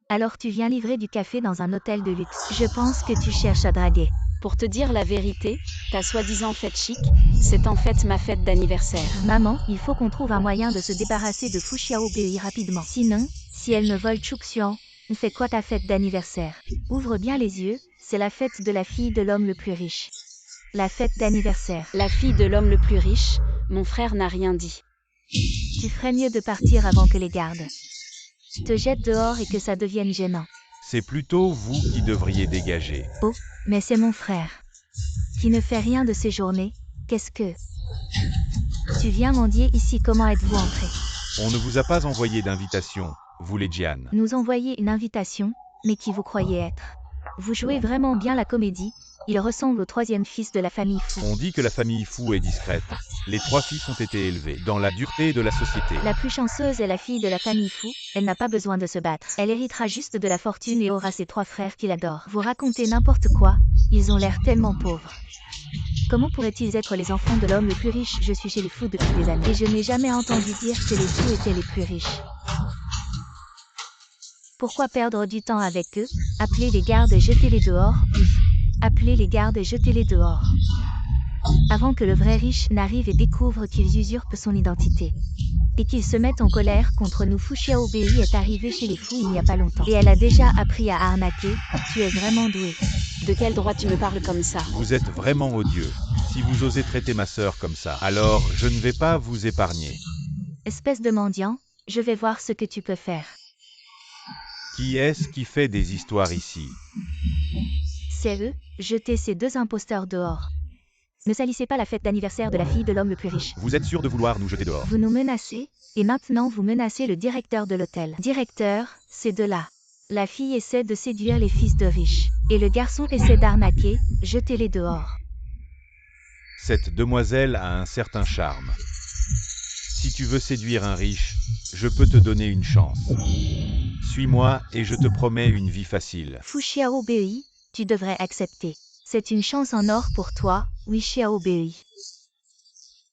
Alors tu viens livrer du café dans un hôtel de luxe. Je pense que tu cherches à draguer. Pour te dire la vérité, ta soi-disant fête chic, c'est en fait ma fête d'anniversaire. Maman, il faut qu'on trouve un moyen de se débarrasser de Fu Xiaobei rapidement. Sinon, si elle me vole Chuxian, on fait quoi ta fête d'anniversaire? Ouvre bien les yeux, c'est la fête de la fille de l'homme le plus riche. La fête d'anniversaire. La fille de l'homme le plus riche, mon frère n'a rien dit. Tu ferais mieux de partir avant que les gardes te jettent dehors et que ça devienne gênant. C'est plutôt vous qui devriez dégager. Oh, mais c'est mon frère. Qui ne fait rien de ses journées. Qu'est-ce que... Tu viens mendier ici, comment êtes-vous entré? On ne vous a pas envoyé d'invitation, vous les Jian. Nous envoyer une invitation, mais qui vous croyez être? Vous jouez vraiment bien la comédie, il ressemble au troisième fils de la famille Fu. On dit que la famille Fu est discrète. Les trois fils ont été élevés dans la dureté de la société. La plus chanceuse est la fille de la famille Fu, elle n'a pas besoin de se battre. Elle héritera juste de la fortune et aura ses trois frères qui l'adorent. Vous racontez n'importe quoi, ils ont l'air tellement pauvres. Comment pourraient-ils être les enfants de l'homme le plus riche? Je suis chez les Fu depuis des années et je n'ai jamais entendu dire que les Fu étaient les plus riches. Pourquoi perdre du temps avec eux? Appelez les gardes et jetez-les dehors, oui. Appelez les gardes et jetez-les dehors. Avant que le vrai riche n'arrive et découvre qu'ils usurpent son identité. Et qu'ils se mettent en colère contre nous. Fu Xiaobei est arrivée chez les Fu il n'y a pas longtemps. Et elle a déjà appris à arnaquer. Tu es vraiment doué. De quel droit tu me parles comme ça? Vous êtes vraiment odieux. Si vous osez traiter ma sœur comme ça, alors je ne vais pas vous épargner. Espèce de mendiant, je vais voir ce que tu peux faire. Qui est-ce qui fait des histoires ici? C'est eux, jetez ces deux imposteurs dehors. Ne salissez pas la fête d'anniversaire de la fille de l'homme le plus riche. Vous êtes sûr de vouloir nous jeter dehors? Vous nous menacez, et maintenant vous menacez le directeur de l'hôtel. Directeur, ces deux-là. La fille essaie de séduire les fils de riches. Et le garçon essaie d'arnaquer, jetez-les dehors. Cette demoiselle a un certain charme. Si tu veux séduire un riche, je peux te donner une chance. Suis-moi et je te promets une vie facile. Fu Xiaobei, tu devrais accepter. C'est une chance en or pour toi, oui Xiaobei.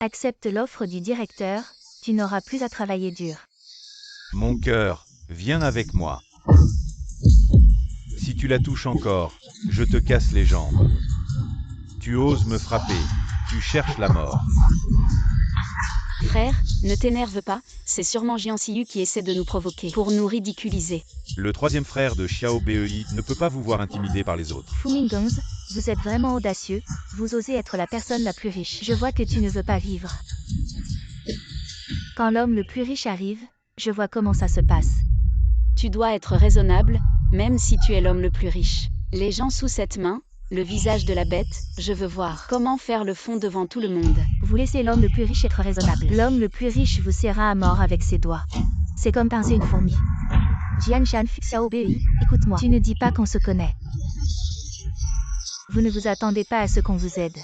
Accepte l'offre du directeur, tu n'auras plus à travailler dur. Mon cœur, viens avec moi. Si tu la touches encore, je te casse les jambes. Tu oses me frapper, tu cherches la mort. Frère, ne t'énerve pas, c'est sûrement Jian Siyu qui essaie de nous provoquer, pour nous ridiculiser. Le troisième frère de Xiaobei ne peut pas vous voir intimidé par les autres. Fu Mingongs, vous êtes vraiment audacieux, vous osez être la personne la plus riche. Je vois que tu ne veux pas vivre. Quand l'homme le plus riche arrive, je vois comment ça se passe. Tu dois être raisonnable, même si tu es l'homme le plus riche. Les gens sous cette main, le visage de la bête, je veux voir comment faire le fond devant tout le monde. Vous laissez l'homme le plus riche être raisonnable. L'homme le plus riche vous serra à mort avec ses doigts. C'est comme pincer une fourmi. Jian Shan Fu Xiaobei, écoute-moi. Tu ne dis pas qu'on se connaît. Vous ne vous attendez pas à ce qu'on vous aide.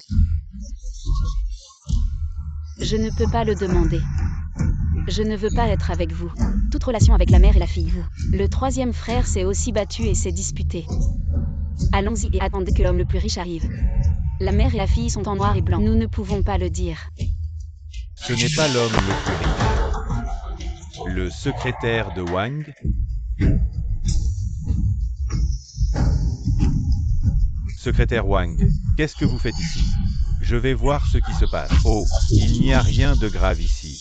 Je ne peux pas le demander. Je ne veux pas être avec vous. Toute relation avec la mère et la fille, vous. Le troisième frère s'est aussi battu et s'est disputé. Allons-y et attendez que l'homme le plus riche arrive. La mère et la fille sont en noir et blanc. Nous ne pouvons pas le dire. Ce n'est pas l'homme le plus riche. Le secrétaire de Wang. Secrétaire Wang, qu'est-ce que vous faites ici? Je vais voir ce qui se passe. Oh, il n'y a rien de grave ici.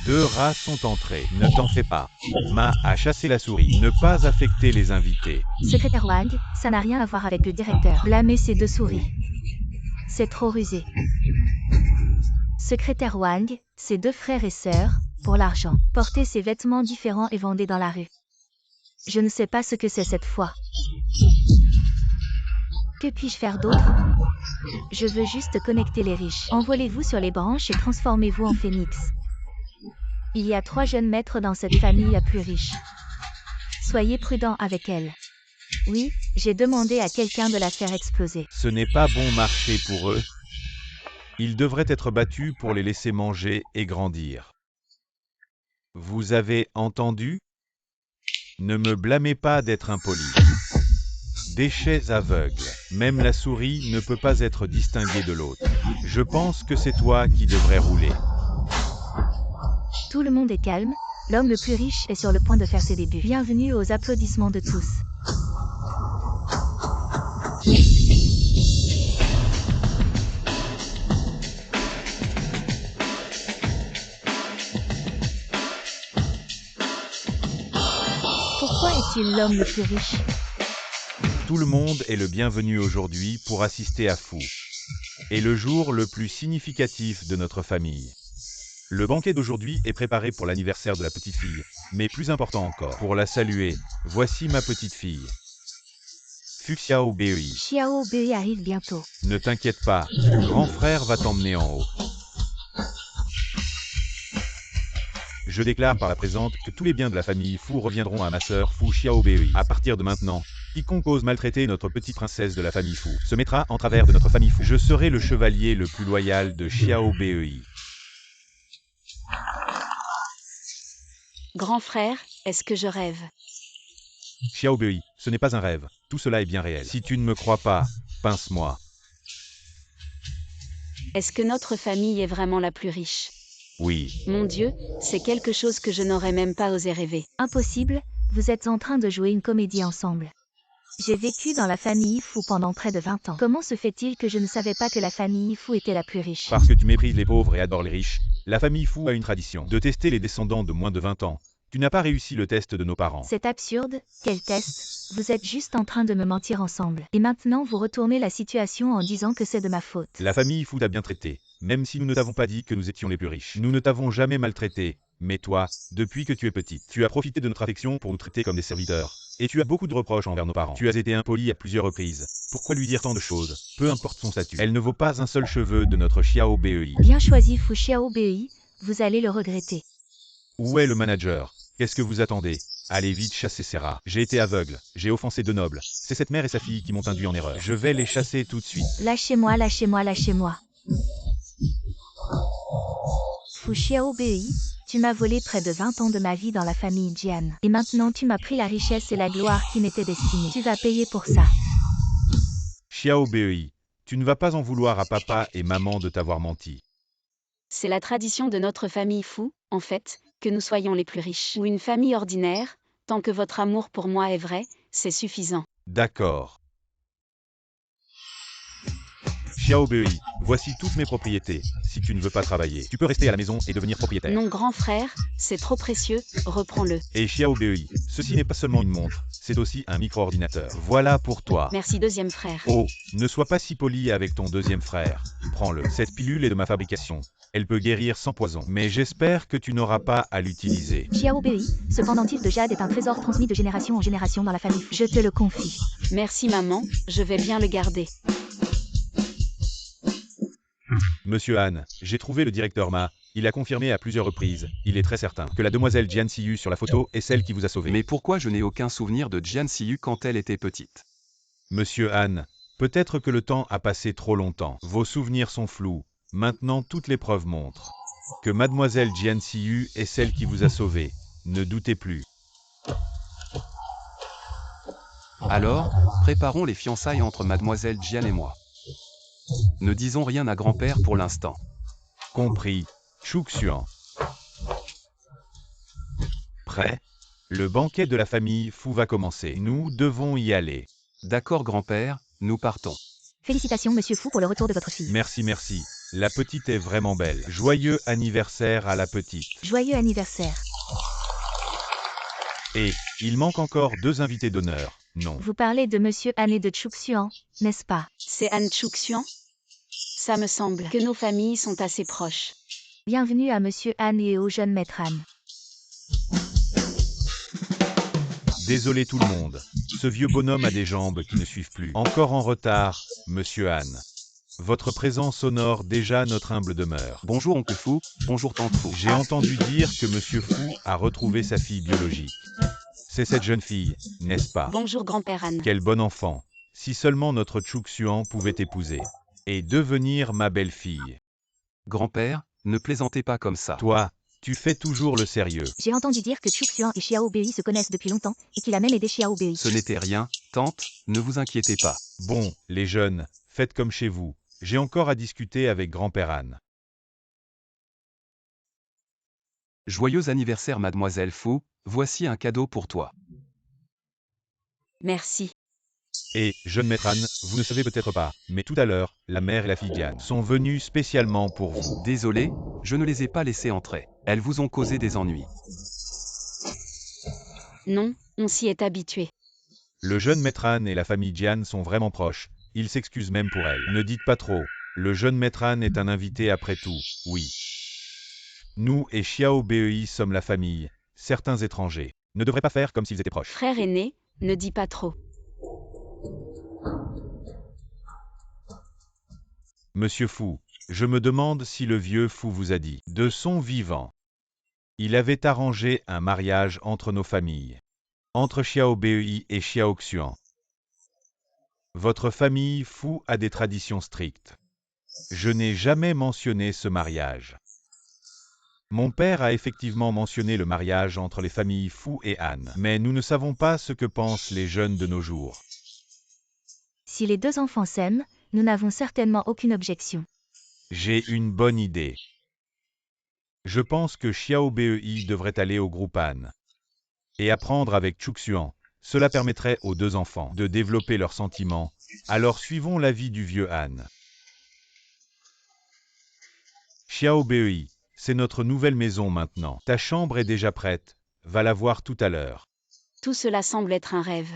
2 rats sont entrés. Ne t'en fais pas. Ma a chassé la souris. Ne pas affecter les invités. Secrétaire Wang, ça n'a rien à voir avec le directeur. Blâmer ces 2 souris. C'est trop rusé. Secrétaire Wang, ses 2 frères et sœurs, pour l'argent. Portez ces vêtements différents et vendez dans la rue. Je ne sais pas ce que c'est cette fois. Que puis-je faire d'autre? Je veux juste connecter les riches. Envolez-vous sur les branches et transformez-vous en phénix. Il y a 3 jeunes maîtres dans cette famille la plus riche. Soyez prudent avec elle. Oui, j'ai demandé à quelqu'un de la faire exploser. Ce n'est pas bon marché pour eux. Ils devraient être battus pour les laisser manger et grandir. Vous avez entendu? Ne me blâmez pas d'être impoli. Déchets aveugles. Même la souris ne peut pas être distinguée de l'autre. Je pense que c'est toi qui devrais rouler. Tout le monde est calme, l'homme le plus riche est sur le point de faire ses débuts. Bienvenue aux applaudissements de tous. Pourquoi est-il l'homme le plus riche? Tout le monde est le bienvenu aujourd'hui pour assister à Fu. Et le jour le plus significatif de notre famille. Le banquet d'aujourd'hui est préparé pour l'anniversaire de la petite fille, mais plus important encore, pour la saluer, voici ma petite fille. Fu Xiaobei. Xiaobei arrive bientôt. Ne t'inquiète pas, grand frère va t'emmener en haut. Je déclare par la présente que tous les biens de la famille Fu reviendront à ma sœur Fu Xiaobei. À partir de maintenant, quiconque ose maltraiter notre petite princesse de la famille Fu se mettra en travers de notre famille Fu. Je serai le chevalier le plus loyal de Xiaobei. Grand frère, est-ce que je rêve? Xiaobei, ce n'est pas un rêve, tout cela est bien réel. Si tu ne me crois pas, pince-moi. Est-ce que notre famille est vraiment la plus riche? Oui. Mon Dieu, c'est quelque chose que je n'aurais même pas osé rêver. Impossible, vous êtes en train de jouer une comédie ensemble. J'ai vécu dans la famille Fu pendant près de 20 ans. Comment se fait-il que je ne savais pas que la famille Fu était la plus riche? Parce que tu méprises les pauvres et adores les riches, la famille Fu a une tradition de tester les descendants de moins de 20 ans. Tu n'as pas réussi le test de nos parents. C'est absurde, quel test? Vous êtes juste en train de me mentir ensemble. Et maintenant vous retournez la situation en disant que c'est de ma faute. La famille Fu t'a bien traité, même si nous ne t'avons pas dit que nous étions les plus riches. Nous ne t'avons jamais maltraité, mais toi, depuis que tu es petite, tu as profité de notre affection pour nous traiter comme des serviteurs. Et tu as beaucoup de reproches envers nos parents. Tu as été impoli à plusieurs reprises. Pourquoi lui dire tant de choses? Peu importe son statut. Elle ne vaut pas un seul cheveu de notre Xiaobei. Bien choisi Fu Xiaobei, vous allez le regretter. Où est le manager? Qu'est-ce que vous attendez? Allez vite chasser ces rats. J'ai été aveugle, j'ai offensé 2 nobles. C'est cette mère et sa fille qui m'ont induit en erreur. Je vais les chasser tout de suite. Lâchez-moi, lâchez-moi, lâchez-moi. Fu Xiaobei, tu m'as volé près de 20 ans de ma vie dans la famille Jian. Et maintenant tu m'as pris la richesse et la gloire qui m'étaient destinées. Tu vas payer pour ça. Xiaobei, tu ne vas pas en vouloir à papa et maman de t'avoir menti. C'est la tradition de notre famille Fu, en fait, que nous soyons les plus riches. Ou une famille ordinaire, tant que votre amour pour moi est vrai, c'est suffisant. D'accord. Xiaobei, voici toutes mes propriétés. Si tu ne veux pas travailler, tu peux rester à la maison et devenir propriétaire. Non, grand frère, c'est trop précieux, reprends-le. Et Xiaobei, ceci n'est pas seulement une montre, c'est aussi un micro-ordinateur. Voilà pour toi. Merci deuxième frère. Oh, ne sois pas si poli avec ton deuxième frère. Prends-le. Cette pilule est de ma fabrication. Elle peut guérir sans poison, mais j'espère que tu n'auras pas à l'utiliser. Xiaobei, ce pendentif de jade est un trésor transmis de génération en génération dans la famille Fu. Je te le confie. Merci maman, je vais bien le garder. Monsieur Han, j'ai trouvé le directeur Ma. Il a confirmé à plusieurs reprises, il est très certain, que la demoiselle Jian Siyu sur la photo est celle qui vous a sauvé. Mais pourquoi je n'ai aucun souvenir de Jian Siyu quand elle était petite? Monsieur Han, peut-être que le temps a passé trop longtemps. Vos souvenirs sont flous. Maintenant toutes les preuves montrent que mademoiselle Jian Siyu est celle qui vous a sauvé. Ne doutez plus. Alors, préparons les fiançailles entre mademoiselle Jian et moi. Ne disons rien à grand-père pour l'instant. Compris. Chouxian. Prêt? Le banquet de la famille Fu va commencer. Nous devons y aller. D'accord grand-père, nous partons. Félicitations Monsieur Fu pour le retour de votre fille. Merci, merci. La petite est vraiment belle. Joyeux anniversaire à la petite. Joyeux anniversaire. Et, il manque encore 2 invités d'honneur, non? Vous parlez de Monsieur Han et de Chuksuan, n'est-ce pas? C'est Han Chuksuan? Ça me semble que nos familles sont assez proches. Bienvenue à Monsieur Han et au jeune maître Han. Désolé tout le monde. Ce vieux bonhomme a des jambes qui ne suivent plus. Encore en retard, Monsieur Han. Votre présence honore déjà notre humble demeure. Bonjour oncle Fou, bonjour tante Fou. J'ai entendu dire que Monsieur Fou a retrouvé sa fille biologique. C'est cette jeune fille, n'est-ce pas? Bonjour grand-père Han. Quel bon enfant. Si seulement notre Chuksuan pouvait t'épouser. Et devenir ma belle-fille. Grand-père, ne plaisantez pas comme ça. Toi, tu fais toujours le sérieux. J'ai entendu dire que Chuksuan et Xiao Bei se connaissent depuis longtemps, et qu'il a même aidé Xiao Bei. Ce n'était rien, tante, ne vous inquiétez pas. Bon, les jeunes, faites comme chez vous. J'ai encore à discuter avec grand-père Han. Joyeux anniversaire mademoiselle Fou, voici un cadeau pour toi. Merci. Et, jeune maître Han, vous ne savez peut-être pas, mais tout à l'heure, la mère et la fille Diane sont venues spécialement pour vous. Désolé, je ne les ai pas laissées entrer. Elles vous ont causé des ennuis. Non, on s'y est habitué. Le jeune maître Han et la famille Diane sont vraiment proches. Ils s'excusent même pour elle. Ne dites pas trop. Le jeune maître Han est un invité après tout, oui. Nous et Xiao Bei sommes la famille. Certains étrangers ne devraient pas faire comme s'ils étaient proches. Frère aîné, ne dis pas trop. Monsieur Fou, je me demande si le vieux Fou vous a dit, de son vivant. Il avait arrangé un mariage entre nos familles. Entre Xiao Bei et Xiao Xuan. Votre famille Fou a des traditions strictes. Je n'ai jamais mentionné ce mariage. Mon père a effectivement mentionné le mariage entre les familles Fou et Han, mais nous ne savons pas ce que pensent les jeunes de nos jours. Si les deux enfants s'aiment, nous n'avons certainement aucune objection. J'ai une bonne idée. Je pense que Xiao Bei devrait aller au groupe Han et apprendre avec Chuksuan. Cela permettrait aux deux enfants de développer leurs sentiments. Alors suivons l'avis du vieux Han. Xiao Bei, c'est notre nouvelle maison maintenant. Ta chambre est déjà prête. Va la voir tout à l'heure. Tout cela semble être un rêve.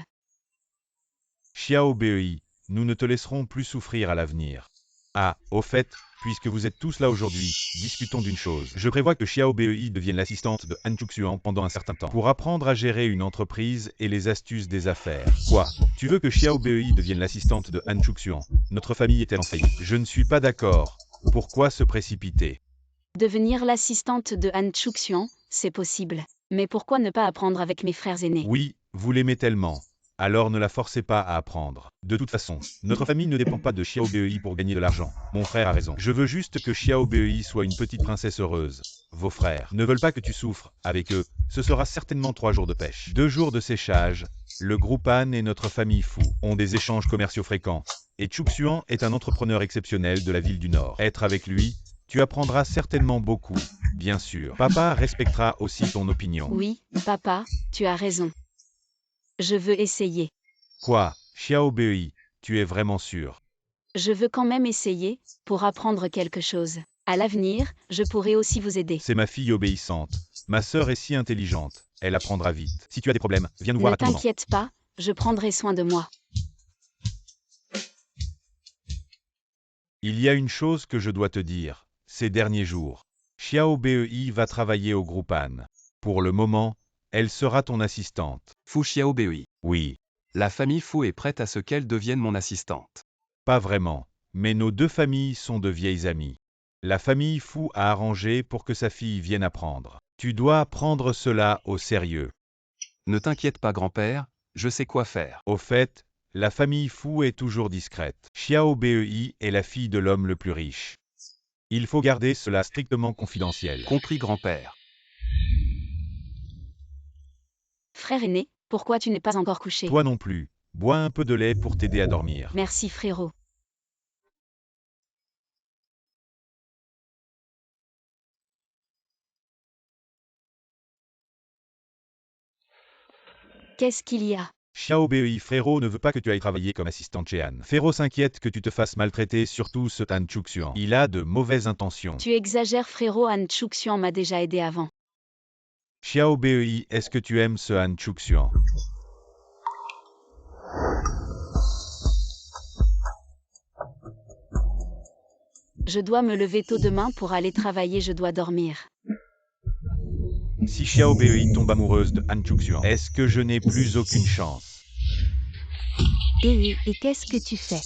Xiao Bei, nous ne te laisserons plus souffrir à l'avenir. Ah, au fait, puisque vous êtes tous là aujourd'hui, discutons d'une chose. Je prévois que Xiao Bei devienne l'assistante de Han Chuksuan pendant un certain temps, pour apprendre à gérer une entreprise et les astuces des affaires. Quoi? Tu veux que Xiao Bei devienne l'assistante de Han Chuksuan? Notre famille est-elle en faillite? Je ne suis pas d'accord. Pourquoi se précipiter? Devenir l'assistante de Han Chuksuan, c'est possible. Mais pourquoi ne pas apprendre avec mes frères aînés? Oui, vous l'aimez tellement. Alors ne la forcez pas à apprendre. De toute façon, notre famille ne dépend pas de Xiao Bei pour gagner de l'argent. Mon frère a raison. Je veux juste que Xiao Bei soit une petite princesse heureuse. Vos frères ne veulent pas que tu souffres. Avec eux, ce sera certainement 3 jours de pêche. 2 jours de séchage. Le groupe Han et notre famille Fou ont des échanges commerciaux fréquents. Et Chuksuan est un entrepreneur exceptionnel de la ville du Nord. Être avec lui, tu apprendras certainement beaucoup. Bien sûr. Papa respectera aussi ton opinion. Oui, papa, tu as raison. Je veux essayer. Quoi, Xiao Bei, tu es vraiment sûr? Je veux quand même essayer, pour apprendre quelque chose. À l'avenir, je pourrai aussi vous aider. C'est ma fille obéissante. Ma sœur est si intelligente. Elle apprendra vite. Si tu as des problèmes, viens nous voir Ne à tout moment. t'inquiète pas, je prendrai soin de moi. Il y a une chose que je dois te dire. Ces derniers jours, Xiao Bei va travailler au groupe Han. Pour le moment, elle sera ton assistante. Fou Xiao Bei. Oui, La famille Fou est prête à ce qu'elle devienne mon assistante. pas vraiment. Mais nos deux familles sont de vieilles amies. La famille Fou a arrangé pour que sa fille vienne apprendre. Tu dois prendre cela au sérieux. Ne t'inquiète pas grand-père, je sais quoi faire. Au fait, la famille Fou est toujours discrète. Xiao Bei est la fille de l'homme le plus riche. Il faut garder cela strictement confidentiel. Compris grand-père. Frère aîné, pourquoi tu n'es pas encore couché? Toi non plus. Bois un peu de lait pour t'aider à dormir. Merci frérot. Qu'est-ce qu'il y a? Xiaobei, frérot ne veut pas que tu ailles travailler comme assistante chez Han. Frérot s'inquiète que tu te fasses maltraiter, surtout ce Han Chuxian. Il a de mauvaises intentions. Tu exagères frérot, Han Chuxian m'a déjà aidé avant. Xiaobei, est-ce que tu aimes ce Han Chuxian? Je dois me lever tôt demain pour aller travailler, je dois dormir. Si Xiaobei tombe amoureuse de Han Chuxian, est-ce que je n'ai plus aucune chance? Et qu'est-ce que tu fais?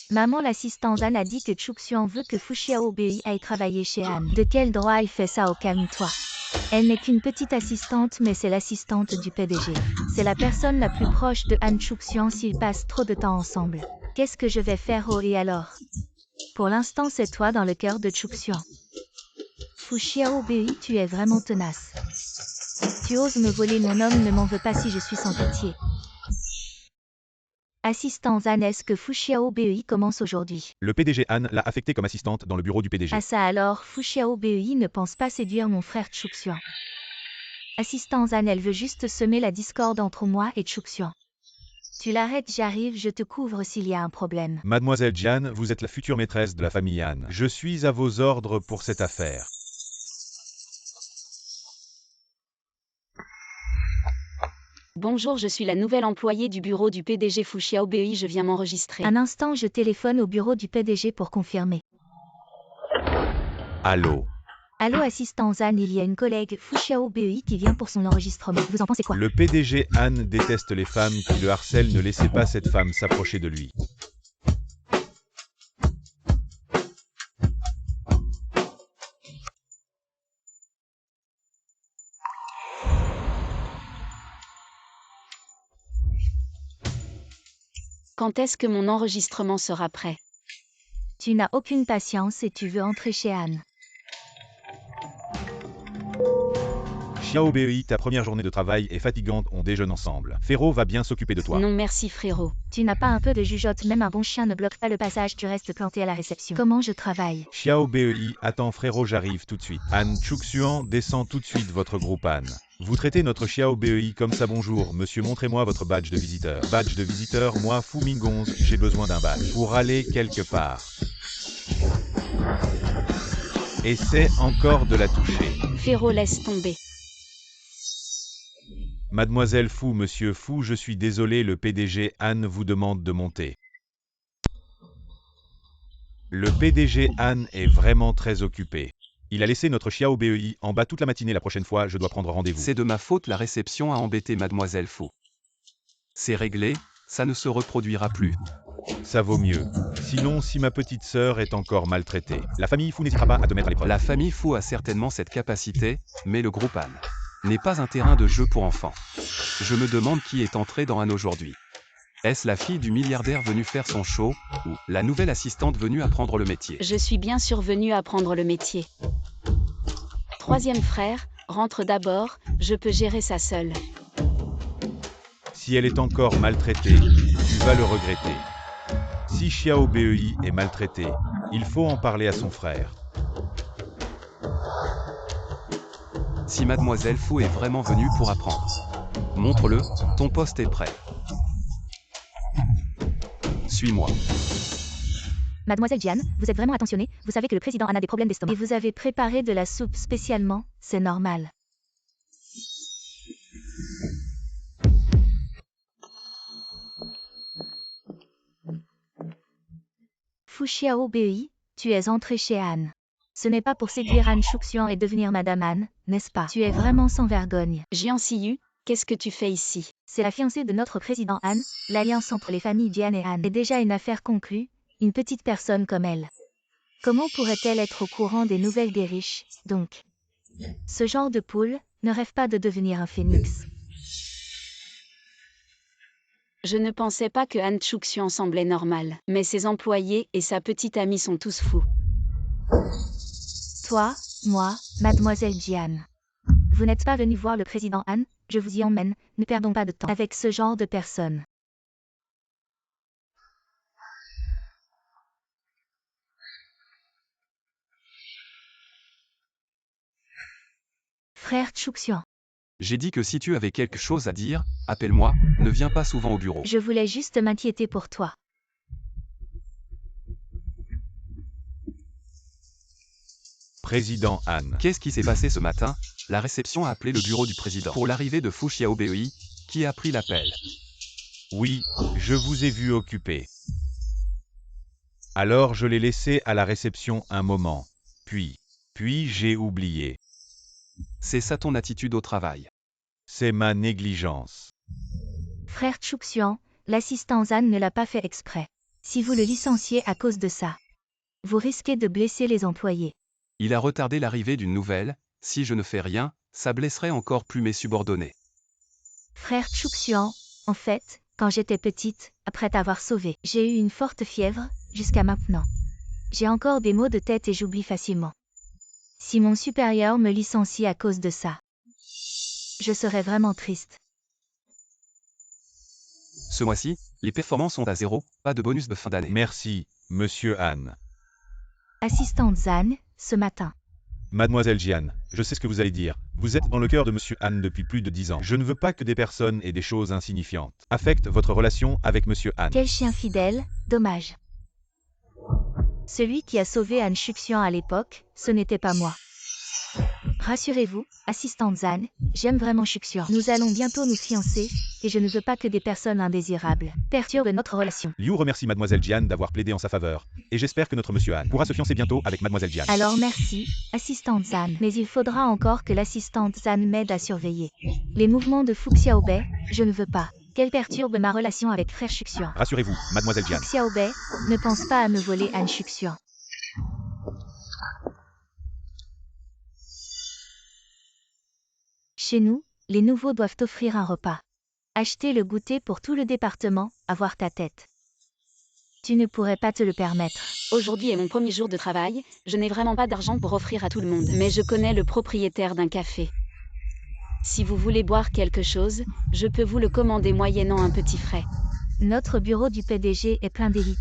Maman l'assistante Han a dit que Chuxian veut que Fu Xiaobei aille travailler chez Han. De quel droit elle fait ça? Au calme-toi. Elle n'est qu'une petite assistante, mais c'est l'assistante du PDG. C'est la personne la plus proche de Han Chuxian s'ils passent trop de temps ensemble. Qu'est-ce que je vais faire? Oh, et alors? Pour l'instant, c'est toi dans le cœur de Chuxian. Fu Xiaobei, tu es vraiment tenace. Tu oses me voler mon homme, ne m'en veux pas si je suis sans pitié. Assistant Han, est-ce que Fu Xiaobei commence aujourd'hui? Le PDG Han l'a affectée comme assistante dans le bureau du PDG. Ah ça alors, Fu Xiaobei ne pense pas séduire mon frère Chuxian. Assistant Han, elle veut juste semer la discorde entre moi et Chuxian. Tu l'arrêtes, j'arrive, je te couvre s'il y a un problème. Mademoiselle Jian, vous êtes la future maîtresse de la famille Han. Je suis à vos ordres pour cette affaire. Bonjour, je suis la nouvelle employée du bureau du PDG Fu Xiaobei, je viens m'enregistrer. Un instant, je téléphone au bureau du PDG pour confirmer. Allô? Allô assistant Han, il y a une collègue, Fu Xiaobei, qui vient pour son enregistrement. Vous en pensez quoi? Le PDG Han déteste les femmes qui le harcèlent, ne laissez pas cette femme s'approcher de lui. Quand est-ce que mon enregistrement sera prêt? Tu n'as aucune patience et tu veux entrer chez Han. Xiaobei, ta première journée de travail est fatigante, on déjeune ensemble. Féro va bien s'occuper de toi. Non merci frérot. Tu n'as pas un peu de jugeote, même un bon chien ne bloque pas le passage, tu restes planté à la réception. Comment je travaille? Xiaobei, attends frérot, j'arrive tout de suite. Han Chuxian, descend tout de suite votre groupe Han. Vous traitez notre Xiaobei comme ça. Bonjour monsieur, montrez-moi votre badge de visiteur. Badge de visiteur, moi Fu Mingonze, j'ai besoin d'un badge pour aller quelque part. Essaie encore de la toucher. Féro, laisse tomber. Mademoiselle Fu, monsieur Fu, je suis désolé, le PDG Han vous demande de monter. Le PDG Han est vraiment très occupé. Il a laissé notre Xiaobei en bas toute la matinée, la prochaine fois je dois prendre rendez-vous. C'est de ma faute, la réception a embêté Mademoiselle Fu. C'est réglé, ça ne se reproduira plus. Ça vaut mieux. Sinon, si ma petite sœur est encore maltraitée, la famille Fu n'hésitera pas à te mettre à l'épreuve. La famille Fu a certainement cette capacité, mais le groupe Han n'est pas un terrain de jeu pour enfants. Je me demande qui est entré dans Han aujourd'hui. Est-ce la fille du milliardaire venue faire son show, ou la nouvelle assistante venue apprendre le métier? Je suis bien sûr venue apprendre le métier. Troisième frère, rentre d'abord, je peux gérer ça seule. Si elle est encore maltraitée, tu vas le regretter. Si Xiaobei est maltraité, il faut en parler à son frère. Si Mademoiselle Fu est vraiment venue pour apprendre, montre-le, ton poste est prêt. Suis-moi. Mademoiselle Jian, vous êtes vraiment attentionnée, vous savez que le président Han a des problèmes d'estomac. Et vous avez préparé de la soupe spécialement, c'est normal. Fu Xiaobei, tu es entré chez Han. Ce n'est pas pour séduire Han Chuxian et devenir Madame Han, n'est-ce pas? Tu es vraiment sans vergogne. Jian Siyu, qu'est-ce que tu fais ici? C'est la fiancée de notre président Han, l'alliance entre les familles Jian et Han est déjà une affaire conclue, une petite personne comme elle. Comment pourrait-elle être au courant des nouvelles des riches, donc? Ce genre de poule ne rêve pas de devenir un phénix. Je ne pensais pas que Han Chuxian semblait normal, mais ses employés et sa petite amie sont tous fous. Toi, moi, Mademoiselle Jian. Vous n'êtes pas venu voir le président Han, je vous y emmène, ne perdons pas de temps avec ce genre de personnes. Frère Chuxian. J'ai dit que si tu avais quelque chose à dire, appelle-moi, ne viens pas souvent au bureau. Je voulais juste m'inquiéter pour toi. Président Han. Qu'est-ce qui s'est passé ce matin? La réception a appelé le bureau du président. Pour l'arrivée de Fu Xiaobei, qui a pris l'appel? Oui, je vous ai vu occupé. Alors je l'ai laissé à la réception un moment. Puis j'ai oublié. C'est ça ton attitude au travail. C'est ma négligence. Frère Chouxian, l'assistant Zan ne l'a pas fait exprès. Si vous le licenciez à cause de ça, vous risquez de blesser les employés. Il a retardé l'arrivée d'une nouvelle, si je ne fais rien, ça blesserait encore plus mes subordonnés. Frère Chouxian, en fait, quand j'étais petite, après t'avoir sauvé, j'ai eu une forte fièvre, jusqu'à maintenant. J'ai encore des maux de tête et j'oublie facilement. Si mon supérieur me licencie à cause de ça, je serais vraiment triste. Ce mois-ci, les performances sont à 0, pas de bonus de fin d'année. Merci, Monsieur Han. Assistante Zan, ce matin. Mademoiselle Jian, je sais ce que vous allez dire. Vous êtes dans le cœur de Monsieur Han depuis plus de 10 ans. Je ne veux pas que des personnes et des choses insignifiantes affectent votre relation avec Monsieur Han. Quel chien fidèle, dommage. Celui qui a sauvé Anne Chuxian à l'époque, ce n'était pas moi. Rassurez-vous, assistante Zan, j'aime vraiment Chuxian. Nous allons bientôt nous fiancer, et je ne veux pas que des personnes indésirables perturbent notre relation. Liu remercie Mademoiselle Jian d'avoir plaidé en sa faveur, et j'espère que notre Monsieur Han pourra se fiancer bientôt avec Mademoiselle Jian. Alors merci, assistante Zan. Mais il faudra encore que l'assistante Zan m'aide à surveiller les mouvements de Fu Xiaobei, je ne veux pas qu'elle perturbe ma relation avec frère Chuxian. Rassurez-vous, Mademoiselle Jian. Fu Xiaobei, ne pense pas à me voler Anne Chuxian. Chez nous, les nouveaux doivent offrir un repas. Acheter le goûter pour tout le département, avoir ta tête. Tu ne pourrais pas te le permettre. Aujourd'hui est mon premier jour de travail, je n'ai vraiment pas d'argent pour offrir à tout le monde. Mais je connais le propriétaire d'un café. Si vous voulez boire quelque chose, je peux vous le commander moyennant un petit frais. Notre bureau du PDG est plein d'élite.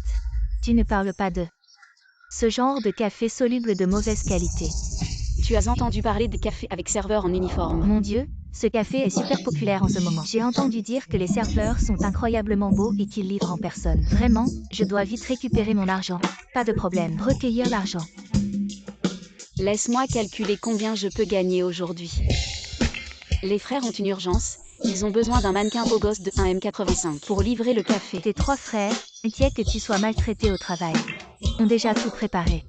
Tu ne parles pas de ce genre de café soluble de mauvaise qualité. Tu as entendu parler des cafés avec serveur en uniforme. Mon Dieu, ce café est super populaire en ce moment. J'ai entendu dire que les serveurs sont incroyablement beaux et qu'ils livrent en personne. Vraiment, je dois vite récupérer mon argent. Pas de problème, recueillir l'argent. Laisse-moi calculer combien je peux gagner aujourd'hui. Les frères ont une urgence, ils ont besoin d'un mannequin beau gosse de 1m85 pour livrer le café. Tes 3 frères, inquiets que tu sois maltraité au travail, ont déjà tout préparé.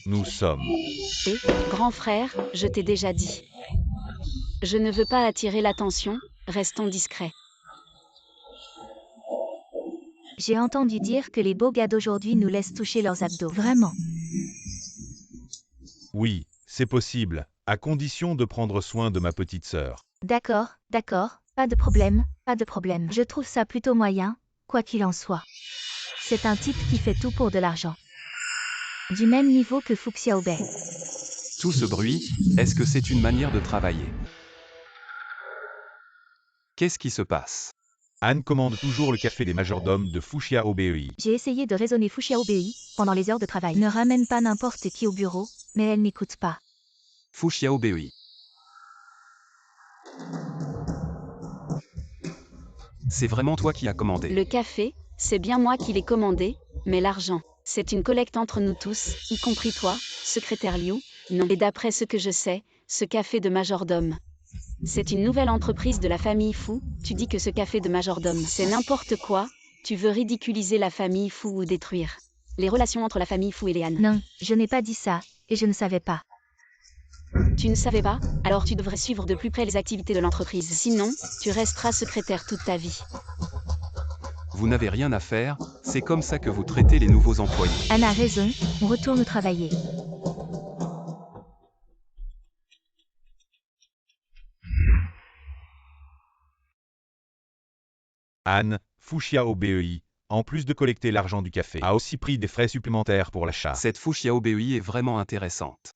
Nous sommes. Et, grand frère, je t'ai déjà dit. Je ne veux pas attirer l'attention, restons discrets. J'ai entendu dire que les beaux gars d'aujourd'hui nous laissent toucher leurs abdos. Vraiment. Oui, c'est possible, à condition de prendre soin de ma petite sœur. D'accord, d'accord, pas de problème, pas de problème. Je trouve ça plutôt moyen, quoi qu'il en soit. C'est un type qui fait tout pour de l'argent. Du même niveau que Fu Xiaobei. Tout ce bruit, est-ce que c'est une manière de travailler? Qu'est-ce qui se passe? Han commande toujours le café des majordomes de Fu Xiaobei. J'ai essayé de raisonner Fu Xiaobei pendant les heures de travail. Ne ramène pas n'importe qui au bureau, mais elle n'écoute pas. Fu Xiaobei. C'est vraiment toi qui as commandé. Le café, c'est bien moi qui l'ai commandé, mais l'argent, c'est une collecte entre nous tous, y compris toi, secrétaire Liu, non. Et d'après ce que je sais, ce café de majordome, c'est une nouvelle entreprise de la famille Fu. Tu dis que ce café de majordome, c'est n'importe quoi, tu veux ridiculiser la famille Fu ou détruire les relations entre la famille Fu et les Han. Non, je n'ai pas dit ça, et je ne savais pas. Tu ne savais pas? Alors tu devrais suivre de plus près les activités de l'entreprise. Sinon, tu resteras secrétaire toute ta vie. Vous n'avez rien à faire, c'est comme ça que vous traitez les nouveaux employés. Anna a raison, on retourne travailler. Han, Fu Xiaobei, en plus de collecter l'argent du café, a aussi pris des frais supplémentaires pour l'achat. Cette Fu Xiaobei est vraiment intéressante.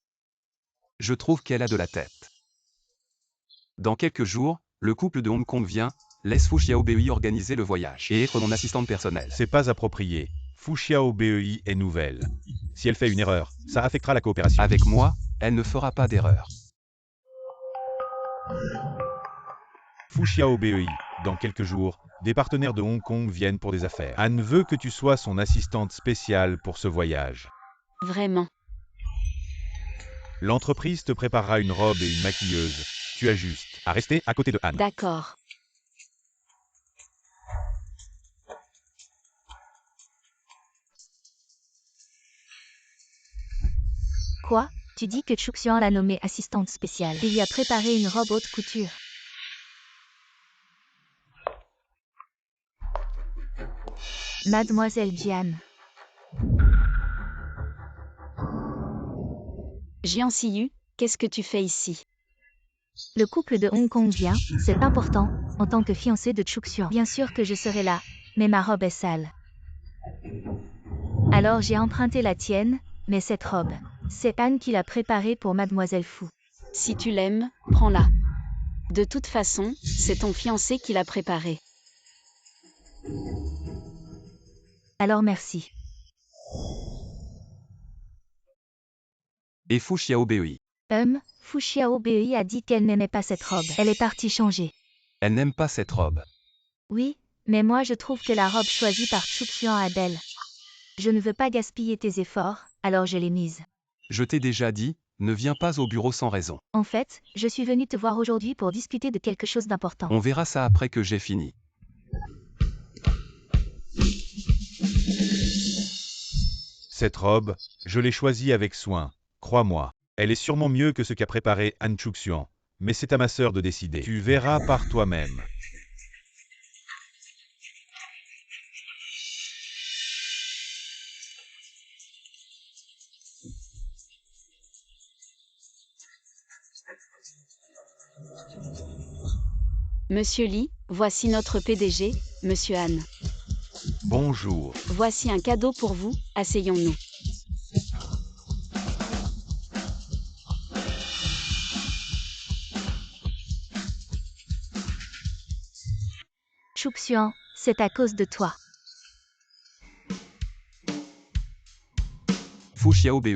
Je trouve qu'elle a de la tête. Dans quelques jours, le couple de Hong Kong vient, laisse Fu Xiaobei organiser le voyage et être mon assistante personnelle. C'est pas approprié. Fu Xiaobei est nouvelle. Si elle fait une erreur, ça affectera la coopération. Avec moi, elle ne fera pas d'erreur. Fu Xiaobei, dans quelques jours, des partenaires de Hong Kong viennent pour des affaires. Anne veut que tu sois son assistante spéciale pour ce voyage. Vraiment. L'entreprise te préparera une robe et une maquilleuse. Tu as juste à rester à côté de Anne. D'accord. Quoi? Tu dis que Chuxian l'a nommée assistante spéciale et lui a préparé une robe haute couture. Mademoiselle Jian. Jian Siyu, qu'est-ce que tu fais ici? Le couple de Hong Kong vient, c'est important, en tant que fiancé de Chuxian. Bien sûr que je serai là, mais ma robe est sale. Alors j'ai emprunté la tienne, mais cette robe, c'est Anne qui l'a préparée pour Mademoiselle Fu. Si tu l'aimes, prends-la. De toute façon, c'est ton fiancé qui l'a préparée. Alors merci. Et Fu Xiaobei. Fu Xiaobei a dit qu'elle n'aimait pas cette robe. Elle est partie changer. Elle n'aime pas cette robe. Oui, mais moi je trouve que la robe choisie par Chuxian est belle. Je ne veux pas gaspiller tes efforts, alors je l'ai mise. Je t'ai déjà dit, ne viens pas au bureau sans raison. En fait, je suis venue te voir aujourd'hui pour discuter de quelque chose d'important. On verra ça après que j'ai fini. Cette robe, je l'ai choisie avec soin. Crois-moi, elle est sûrement mieux que ce qu'a préparé Han Chuxian. Mais c'est à ma sœur de décider. Tu verras par toi-même. Monsieur Li, voici notre PDG, Monsieur Han. Bonjour. Voici un cadeau pour vous, asseyons-nous. Chuxian, c'est à cause de toi. Fu Xiaobei,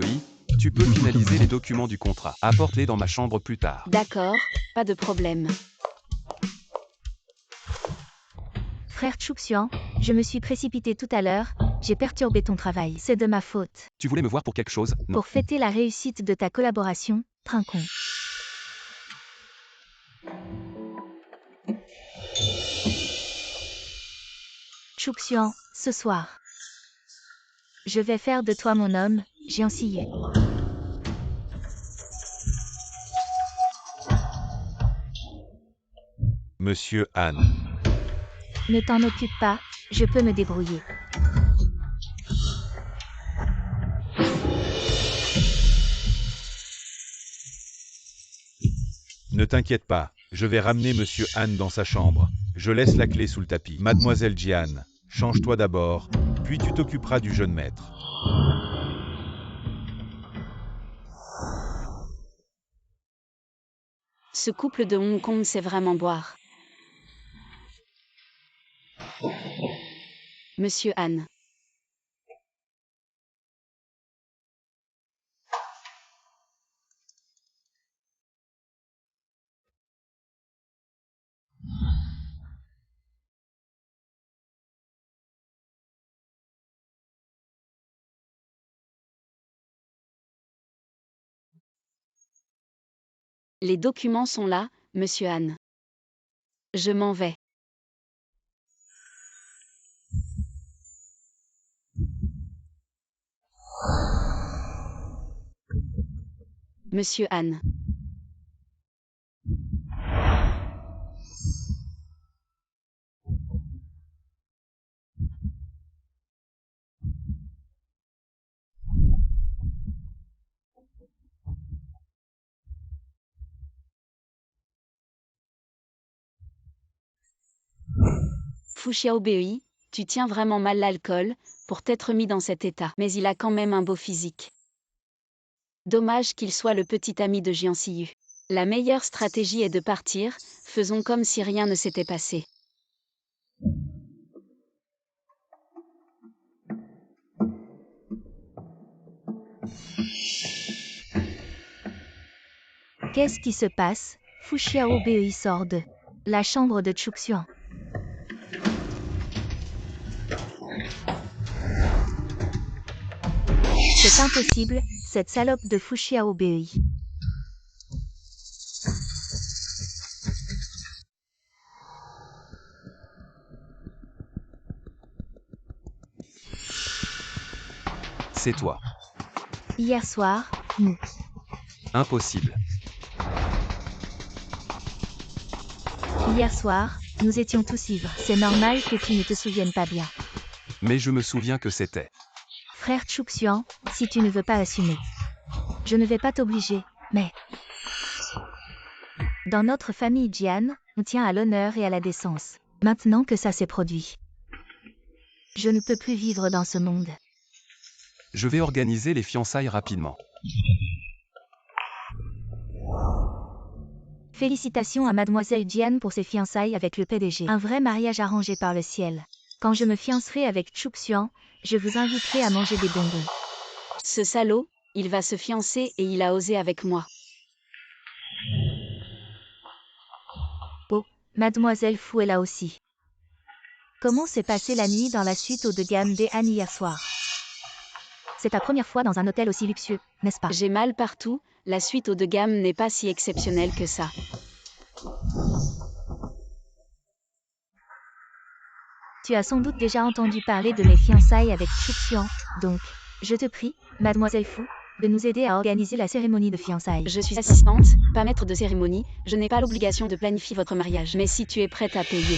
tu peux finaliser les documents du contrat. Apporte-les dans ma chambre plus tard. D'accord, pas de problème. Frère Chuxian, je me suis précipité tout à l'heure, j'ai perturbé ton travail. C'est de ma faute. Tu voulais me voir pour quelque chose? Non. Pour fêter la réussite de ta collaboration, trinquons. Chuxian, ce soir. Je vais faire de toi mon homme, Jian Siyu. Monsieur Han. Ne t'en occupe pas, je peux me débrouiller. Ne t'inquiète pas, je vais ramener Monsieur Han dans sa chambre. Je laisse la clé sous le tapis. Mademoiselle Jian, change-toi d'abord, puis tu t'occuperas du jeune maître. Ce couple de Hong Kong sait vraiment boire. Monsieur Han. Les documents sont là, Monsieur Han. Je m'en vais. Monsieur Han. Fu Xiaobei, tu tiens vraiment mal l'alcool, pour t'être mis dans cet état. Mais il a quand même un beau physique. Dommage qu'il soit le petit ami de Jian Siyu. La meilleure stratégie est de partir, faisons comme si rien ne s'était passé. Qu'est-ce qui se passe? Fu Xiaobei sort de la chambre de Chuxian. C'est impossible, cette salope de Fu Xiaobei. C'est toi. Hier soir, nous. Impossible. Hier soir, nous étions tous ivres. C'est normal que tu ne te souviennes pas bien. Mais je me souviens que c'était. Frère Chuxian, si tu ne veux pas assumer. Je ne vais pas t'obliger, mais... Dans notre famille Jian, on tient à l'honneur et à la décence. Maintenant que ça s'est produit. Je ne peux plus vivre dans ce monde. Je vais organiser les fiançailles rapidement. Félicitations à Mademoiselle Jian pour ses fiançailles avec le PDG. Un vrai mariage arrangé par le ciel. Quand je me fiancerai avec Chuxian, je vous inviterai à manger des bonbons. Ce salaud, il va se fiancer et il a osé avec moi. Oh, Mademoiselle Fu est là aussi. Comment s'est passée la nuit dans la suite haut de gamme des Han hier soir? C'est ta première fois dans un hôtel aussi luxueux, n'est-ce pas? J'ai mal partout, la suite haut de gamme n'est pas si exceptionnelle que ça. Tu as sans doute déjà entendu parler de mes fiançailles avec Chuxian, donc, je te prie, Mademoiselle Fu, de nous aider à organiser la cérémonie de fiançailles. Je suis assistante, pas maître de cérémonie, je n'ai pas l'obligation de planifier votre mariage. Mais si tu es prête à payer,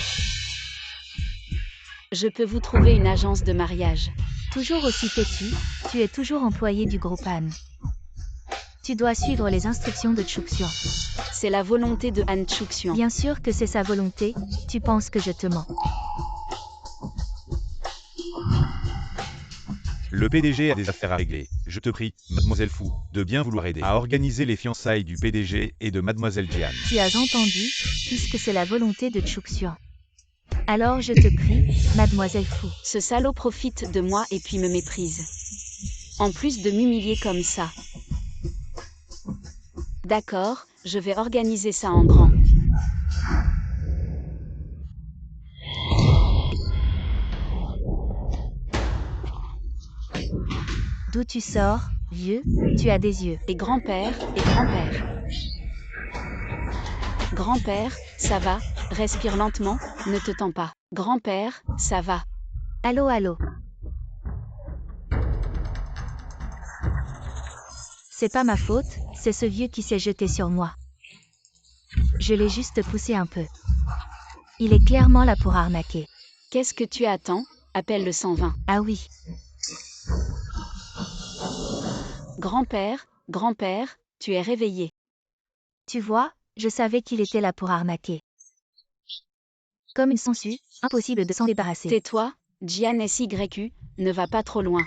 je peux vous trouver une agence de mariage. Toujours aussi têtu, tu es toujours employé du groupe Han. Tu dois suivre les instructions de Chuxian. C'est la volonté de Han Chuxian. Bien sûr que c'est sa volonté, tu penses que je te mens. Le PDG a des affaires à régler. Je te prie, Mademoiselle Fu, de bien vouloir aider à organiser les fiançailles du PDG et de Mademoiselle Jian. Tu as entendu, puisque c'est la volonté de Chuxian. Alors je te prie, Mademoiselle Fu. Ce salaud profite de moi et puis me méprise. En plus de m'humilier comme ça. D'accord, je vais organiser ça en grand. D'où tu sors, vieux? Tu as des yeux. Et grand-père, et grand-père. Grand-père, ça va, respire lentement, ne te tends pas. Grand-père, ça va. Allô, allô. C'est pas ma faute, c'est ce vieux qui s'est jeté sur moi. Je l'ai juste poussé un peu. Il est clairement là pour arnaquer. Qu'est-ce que tu attends? Appelle le 120. Ah oui. Grand-père, grand-père, tu es réveillé. Tu vois, je savais qu'il était là pour arnaquer. Comme une sangsue, impossible de s'en débarrasser. Tais-toi, Jian SYU, ne va pas trop loin.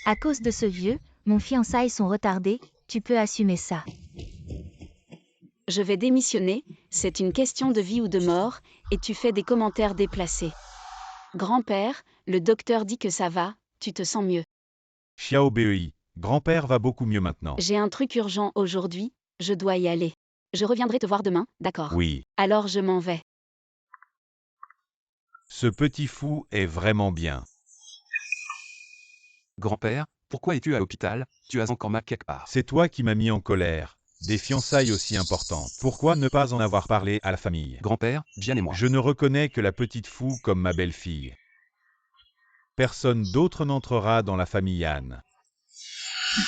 À cause de ce vieux, mon fiançailles sont retardées, tu peux assumer ça. Je vais démissionner, c'est une question de vie ou de mort, et tu fais des commentaires déplacés. Grand-père, le docteur dit que ça va, tu te sens mieux. Xiaobei, grand-père va beaucoup mieux maintenant. J'ai un truc urgent aujourd'hui, je dois y aller. Je reviendrai te voir demain, d'accord? Oui. Alors je m'en vais. Ce petit fou est vraiment bien. Grand-père, pourquoi es-tu à l'hôpital? Tu as encore mal quelque part. C'est toi qui m'as mis en colère. Des fiançailles aussi importantes. Pourquoi ne pas en avoir parlé à la famille? Grand-père, Jian et moi. Je ne reconnais que la petite fou comme ma belle-fille. Personne d'autre n'entrera dans la famille Han.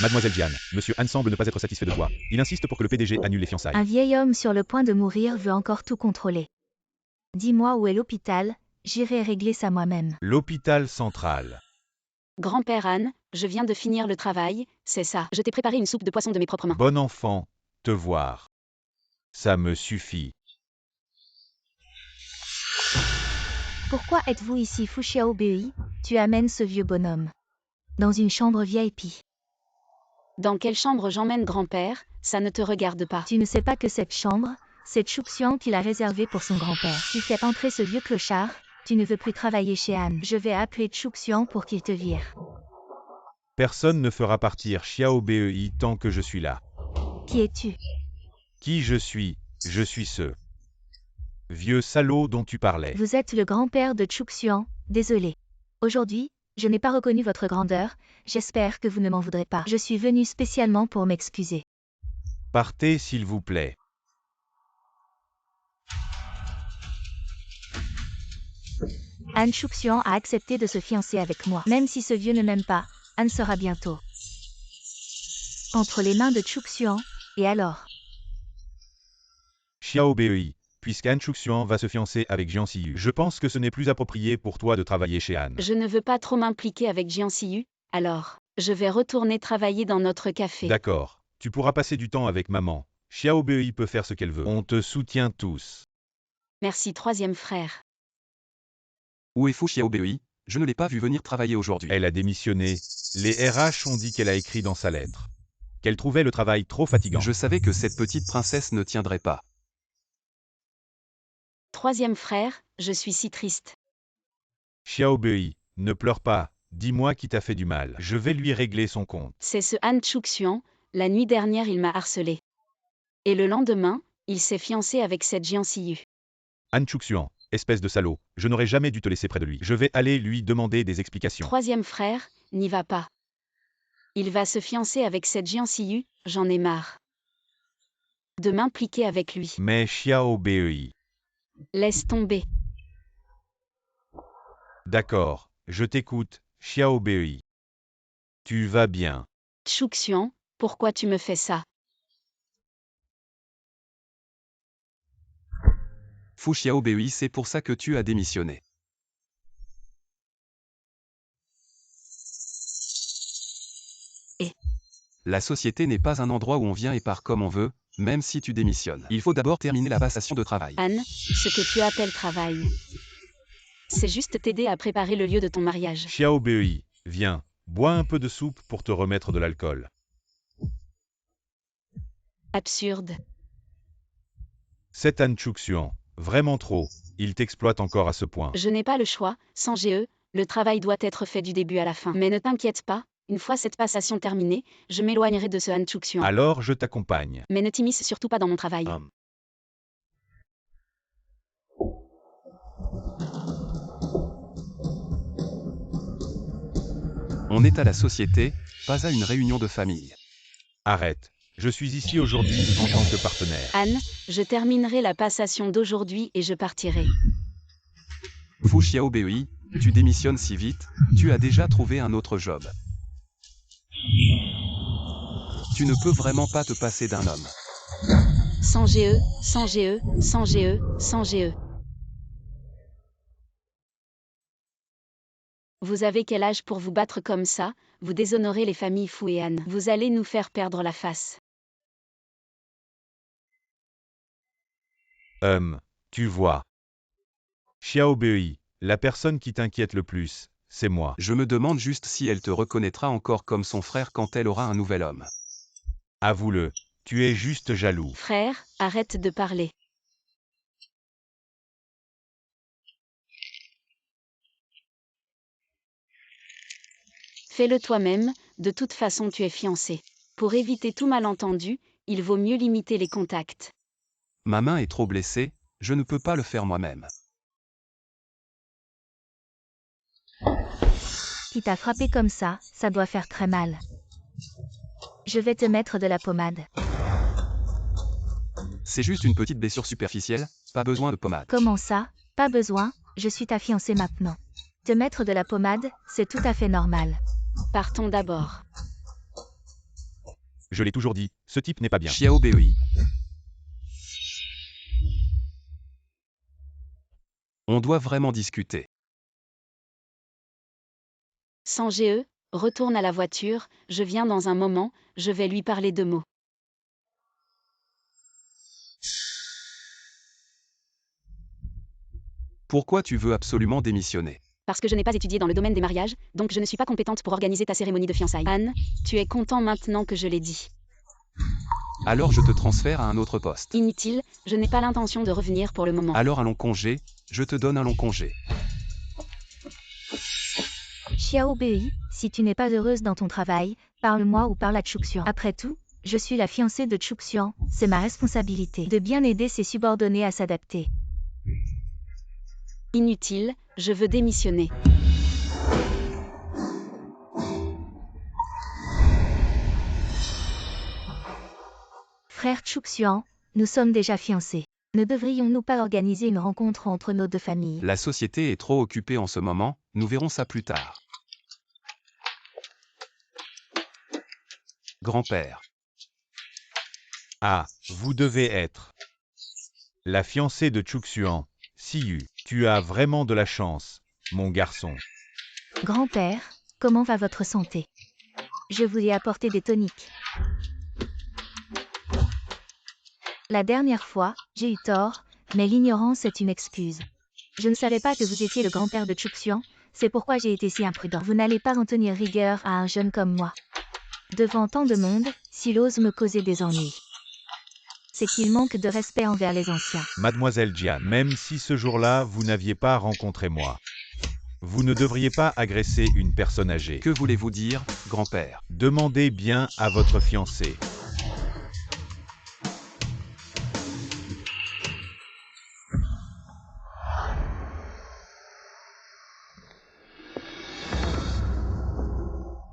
Mademoiselle Jian, Monsieur Han semble ne pas être satisfait de toi. Il insiste pour que le PDG annule les fiançailles. Un vieil homme sur le point de mourir veut encore tout contrôler. Dis-moi où est l'hôpital, j'irai régler ça moi-même. L'hôpital central. Grand-père Han, je viens de finir le travail, c'est ça. Je t'ai préparé une soupe de poisson de mes propres mains. Bon enfant, te voir. Ça me suffit. Pourquoi êtes-vous ici Fu Xiaobei? Tu amènes ce vieux bonhomme dans une chambre VIP. Dans quelle chambre j'emmène grand-père? Ça ne te regarde pas. Tu ne sais pas que cette chambre, c'est Chuxiang qui l'a réservée pour son grand-père. Tu fais entrer ce vieux clochard, tu ne veux plus travailler chez Anne. Je vais appeler Chuxiang pour qu'il te vire. Personne ne fera partir Xiao Bei tant que je suis là. Qui es-tu? Qui je suis ce vieux salaud dont tu parlais. Vous êtes le grand-père de Chuxiang, désolé. Aujourd'hui, je n'ai pas reconnu votre grandeur, j'espère que vous ne m'en voudrez pas. Je suis venu spécialement pour m'excuser. Partez s'il vous plaît. Anne Chuxiang a accepté de se fiancer avec moi. Même si ce vieux ne m'aime pas, Anne sera bientôt entre les mains de Chuxiang, et alors? Xiao Bei, puisqu'Anne Chuxiang va se fiancer avec Jiang Siyu, je pense que ce n'est plus approprié pour toi de travailler chez Anne. Je ne veux pas trop m'impliquer avec Jiang Siyu, alors, je vais retourner travailler dans notre café. D'accord. Tu pourras passer du temps avec maman. Xiao Bei peut faire ce qu'elle veut. On te soutient tous. Merci troisième frère. Où est Fu Xiaobei? Je ne l'ai pas vu venir travailler aujourd'hui. Elle a démissionné. Les RH ont dit qu'elle a écrit dans sa lettre qu'elle trouvait le travail trop fatigant. Je savais que cette petite princesse ne tiendrait pas. Troisième frère, je suis si triste. Xiao Bei, ne pleure pas. Dis-moi qui t'a fait du mal. Je vais lui régler son compte. C'est ce Han Chuxiang, la nuit dernière il m'a harcelé. Et le lendemain, il s'est fiancé avec cette Jiang Siyu. Han Chuxiang, espèce de salaud, je n'aurais jamais dû te laisser près de lui. Je vais aller lui demander des explications. Troisième frère, n'y va pas. Il va se fiancer avec cette Jiang Siyu, j'en ai marre de m'impliquer avec lui. Mais Xiao Bei. Laisse tomber. D'accord, je t'écoute, Xiao Bei. Tu vas bien. Chuxiang, pourquoi tu me fais ça? Fu Xiaobei, c'est pour ça que tu as démissionné. Et la société n'est pas un endroit où on vient et part comme on veut, même si tu démissionnes. Il faut d'abord terminer la passation de travail. Anne, ce que tu appelles travail, c'est juste t'aider à préparer le lieu de ton mariage. Xiao Bei, viens, bois un peu de soupe pour te remettre de l'alcool. Absurde. C'est Han Chuxiang, vraiment trop, il t'exploite encore à ce point. Je n'ai pas le choix, sans GE, le travail doit être fait du début à la fin. Mais ne t'inquiète pas, une fois cette passation terminée, je m'éloignerai de ce Han Chuxiang. Alors je t'accompagne. Mais ne t'immisce surtout pas dans mon travail. On est à la société, pas à une réunion de famille. Arrête, je suis ici aujourd'hui en tant que partenaire. Anne, je terminerai la passation d'aujourd'hui et je partirai. Fu Xiaobei, tu démissionnes si vite, tu as déjà trouvé un autre job. Tu ne peux vraiment pas te passer d'un homme. Sans GE, sans GE, sans GE, sans GE. Vous avez quel âge pour vous battre comme ça? Vous déshonorez les familles Fu et Anne. Vous allez nous faire perdre la face. Tu vois. Xiao Bei, la personne qui t'inquiète le plus, c'est moi. Je me demande juste si elle te reconnaîtra encore comme son frère quand elle aura un nouvel homme. Avoue-le, tu es juste jaloux. Frère, arrête de parler. Fais-le toi-même, de toute façon tu es fiancé. Pour éviter tout malentendu, il vaut mieux limiter les contacts. Ma main est trop blessée, je ne peux pas le faire moi-même. Qui t'a frappé comme ça doit faire très mal. Je vais te mettre de la pommade. C'est juste une petite blessure superficielle, pas besoin de pommade. Comment ça? Pas besoin, je suis ta fiancée maintenant. Te mettre de la pommade, c'est tout à fait normal. Partons d'abord. Je l'ai toujours dit, ce type n'est pas bien. Xiao Bei. On doit vraiment discuter. Sans GE, retourne à la voiture, je viens dans un moment, je vais lui parler 2 mots. Pourquoi tu veux absolument démissionner? Parce que je n'ai pas étudié dans le domaine des mariages, donc je ne suis pas compétente pour organiser ta cérémonie de fiançailles. Anne, tu es content maintenant que je l'ai dit. Alors je te transfère à un autre poste. Inutile, je n'ai pas l'intention de revenir pour le moment. Alors un long congé, je te donne un long congé. Xiao Bei, si tu n'es pas heureuse dans ton travail, parle-moi ou parle à Chuxian. Après tout, je suis la fiancée de Chuxian, c'est ma responsabilité de bien aider ses subordonnés à s'adapter. Inutile, je veux démissionner. Frère Chuxian, nous sommes déjà fiancés. Ne devrions-nous pas organiser une rencontre entre nos deux familles? La société est trop occupée en ce moment, nous verrons ça plus tard. Grand-père. Ah, vous devez être la fiancée de Chuxian, Siyu. Tu as vraiment de la chance, mon garçon. Grand-père, comment va votre santé? Je vous ai apporté des toniques. La dernière fois, j'ai eu tort, mais l'ignorance est une excuse. Je ne savais pas que vous étiez le grand-père de Chuxian, c'est pourquoi j'ai été si imprudent. Vous n'allez pas en tenir rigueur à un jeune comme moi. Devant tant de monde, s'il ose me causer des ennuis, c'est qu'il manque de respect envers les anciens. Mademoiselle Jian, même si ce jour-là vous n'aviez pas rencontré moi, vous ne devriez pas agresser une personne âgée. Que voulez-vous dire, grand-père? Demandez bien à votre fiancé.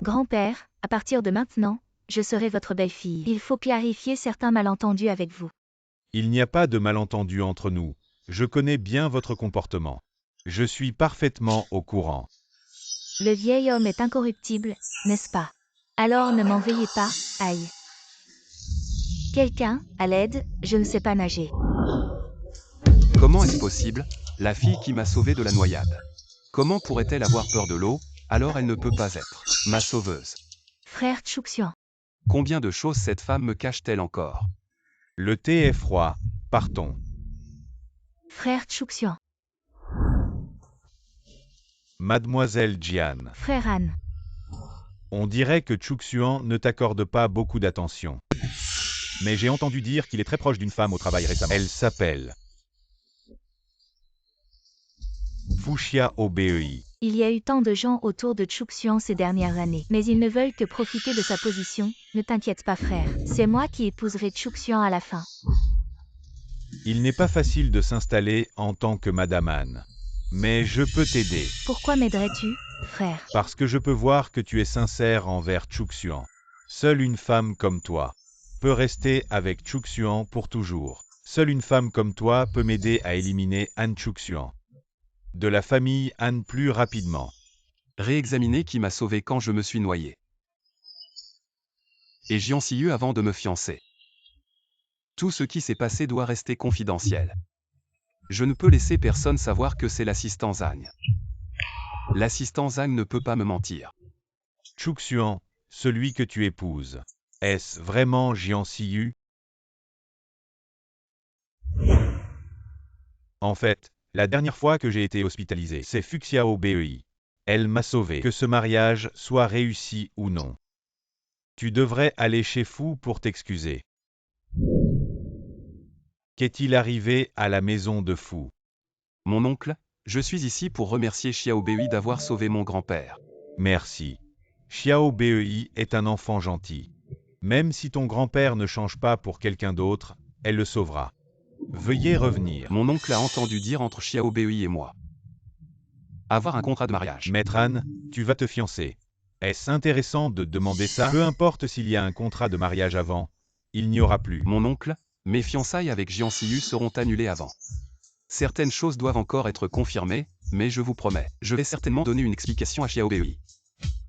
Grand-père, à partir de maintenant, je serai votre belle-fille. Il faut clarifier certains malentendus avec vous. Il n'y a pas de malentendu entre nous. Je connais bien votre comportement. Je suis parfaitement au courant. Le vieil homme est incorruptible, n'est-ce pas? Alors ne m'en veuillez pas, aïe. Quelqu'un, à l'aide, je ne sais pas nager. Comment est-ce possible? La fille qui m'a sauvé de la noyade. Comment pourrait-elle avoir peur de l'eau? Alors elle ne peut pas être ma sauveuse. Frère Chuxian. Combien de choses cette femme me cache-t-elle encore? Le thé est froid. Partons. Frère Chuxian. Mademoiselle Jian. Frère Han. On dirait que Chuxian ne t'accorde pas beaucoup d'attention. Mais j'ai entendu dire qu'il est très proche d'une femme au travail récemment. Elle s'appelle Fuxia Obei. Il y a eu tant de gens autour de Chuxian ces dernières années, mais ils ne veulent que profiter de sa position. Ne t'inquiète pas frère, c'est moi qui épouserai Chuxian à la fin. Il n'est pas facile de s'installer en tant que Madame Anne. Mais je peux t'aider. Pourquoi m'aiderais-tu, frère? Parce que je peux voir que tu es sincère envers Chuxian. Seule une femme comme toi peut rester avec Chuxian pour toujours. Seule une femme comme toi peut m'aider à éliminer Han Chuxian de la famille Han plus rapidement. Réexaminer qui m'a sauvé quand je me suis noyé. Et Jian Siyu avant de me fiancer. Tout ce qui s'est passé doit rester confidentiel. Je ne peux laisser personne savoir que c'est l'assistant Zhang. L'assistant Zhang ne peut pas me mentir. Chuxian, celui que tu épouses, est-ce vraiment Jian Siyu? En fait, la dernière fois que j'ai été hospitalisé, c'est Fuxia Obei. Elle m'a sauvé. Que ce mariage soit réussi ou non. Tu devrais aller chez Fu pour t'excuser. Qu'est-il arrivé à la maison de Fu? Mon oncle, je suis ici pour remercier Xiao Bei d'avoir sauvé mon grand-père. Merci. Xiao Bei est un enfant gentil. Même si ton grand-père ne change pas pour quelqu'un d'autre, elle le sauvera. Veuillez revenir. Mon oncle a entendu dire entre Xiao Bei et moi. Avoir un contrat de mariage. Maître Anne, tu vas te fiancer. Est-ce intéressant de demander ça? Peu importe s'il y a un contrat de mariage avant, il n'y aura plus. Mon oncle, mes fiançailles avec Jian Siyu seront annulées avant. Certaines choses doivent encore être confirmées, mais je vous promets, je vais certainement donner une explication à Xiao Bei.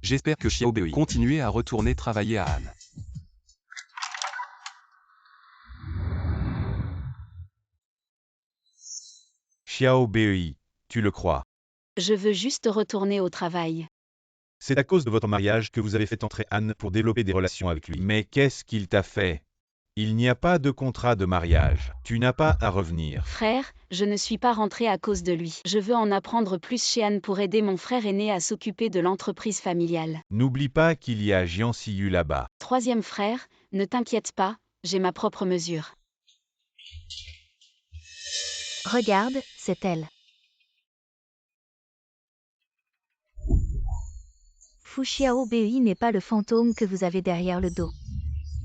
J'espère que Xiao Bei continue à retourner travailler à Han. Xiao Bei, tu le crois? Je veux juste retourner au travail. C'est à cause de votre mariage que vous avez fait entrer Anne pour développer des relations avec lui. Mais qu'est-ce qu'il t'a fait? Il n'y a pas de contrat de mariage. Tu n'as pas à revenir. Frère, je ne suis pas rentrée à cause de lui. Je veux en apprendre plus chez Anne pour aider mon frère aîné à s'occuper de l'entreprise familiale. N'oublie pas qu'il y a Jian Siyu là-bas. Troisième frère, ne t'inquiète pas, j'ai ma propre mesure. Regarde, c'est elle. Fu Xiaobei n'est pas le fantôme que vous avez derrière le dos.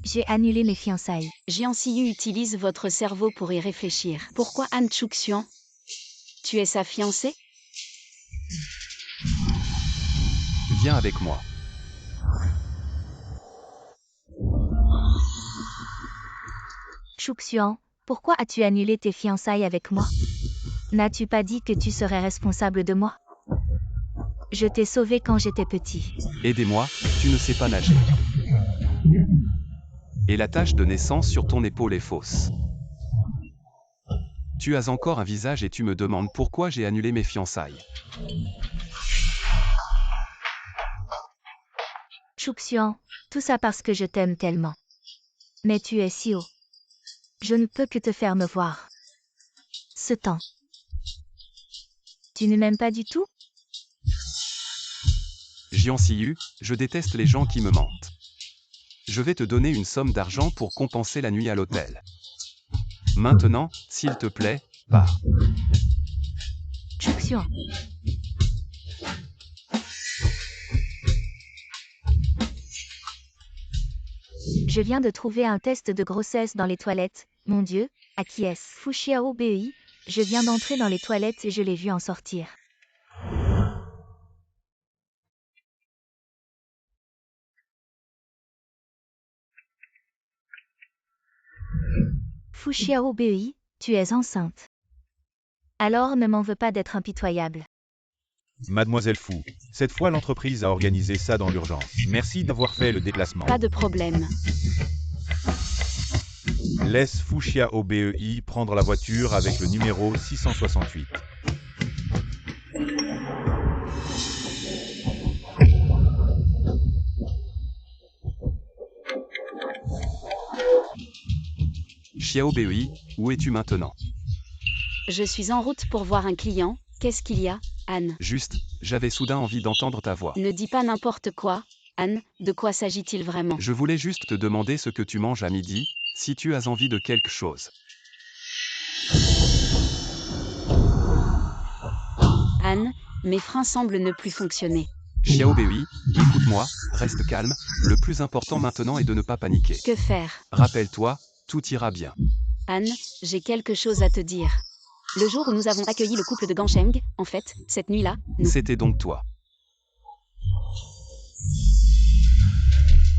J'ai annulé mes fiançailles. Jian Siyu utilise votre cerveau pour y réfléchir. Pourquoi Anne Chuxian? Tu es sa fiancée? Viens avec moi. Chuxian, pourquoi as-tu annulé tes fiançailles avec moi? N'as-tu pas dit que tu serais responsable de moi? Je t'ai sauvé quand j'étais petit. Aidez-moi, tu ne sais pas nager. Et la tache de naissance sur ton épaule est fausse. Tu as encore un visage et tu me demandes pourquoi j'ai annulé mes fiançailles. Chuxian, tout ça parce que je t'aime tellement. Mais tu es si haut. Je ne peux que te faire me voir. Ce temps. Tu ne m'aimes pas du tout? Jian Siyu, je déteste les gens qui me mentent. Je vais te donner une somme d'argent pour compenser la nuit à l'hôtel. Maintenant, s'il te plaît, pars. Chuxian. Je viens de trouver un test de grossesse dans les toilettes. Mon Dieu, à qui est-ce? Fu Xiaobei, je viens d'entrer dans les toilettes et je l'ai vu en sortir. Fu Xiaobei, tu es enceinte. Alors ne m'en veux pas d'être impitoyable. Mademoiselle Fu, cette fois l'entreprise a organisé ça dans l'urgence. Merci d'avoir fait le déplacement. Pas de problème. Laisse Fu Xiaobei prendre la voiture avec le numéro 668. Xiaobei, où es-tu maintenant? Je suis en route pour voir un client. Qu'est-ce qu'il y a, Anne? Juste, j'avais soudain envie d'entendre ta voix. Ne dis pas n'importe quoi. Anne, de quoi s'agit-il vraiment? Je voulais juste te demander ce que tu manges à midi, si tu as envie de quelque chose. Anne, mes freins semblent ne plus fonctionner. Xiaobei, écoute-moi, reste calme, le plus important maintenant est de ne pas paniquer. Que faire? Rappelle-toi, tout ira bien. Anne, j'ai quelque chose à te dire. Le jour où nous avons accueilli le couple de Gansheng, en fait, cette nuit-là, nous... C'était donc toi.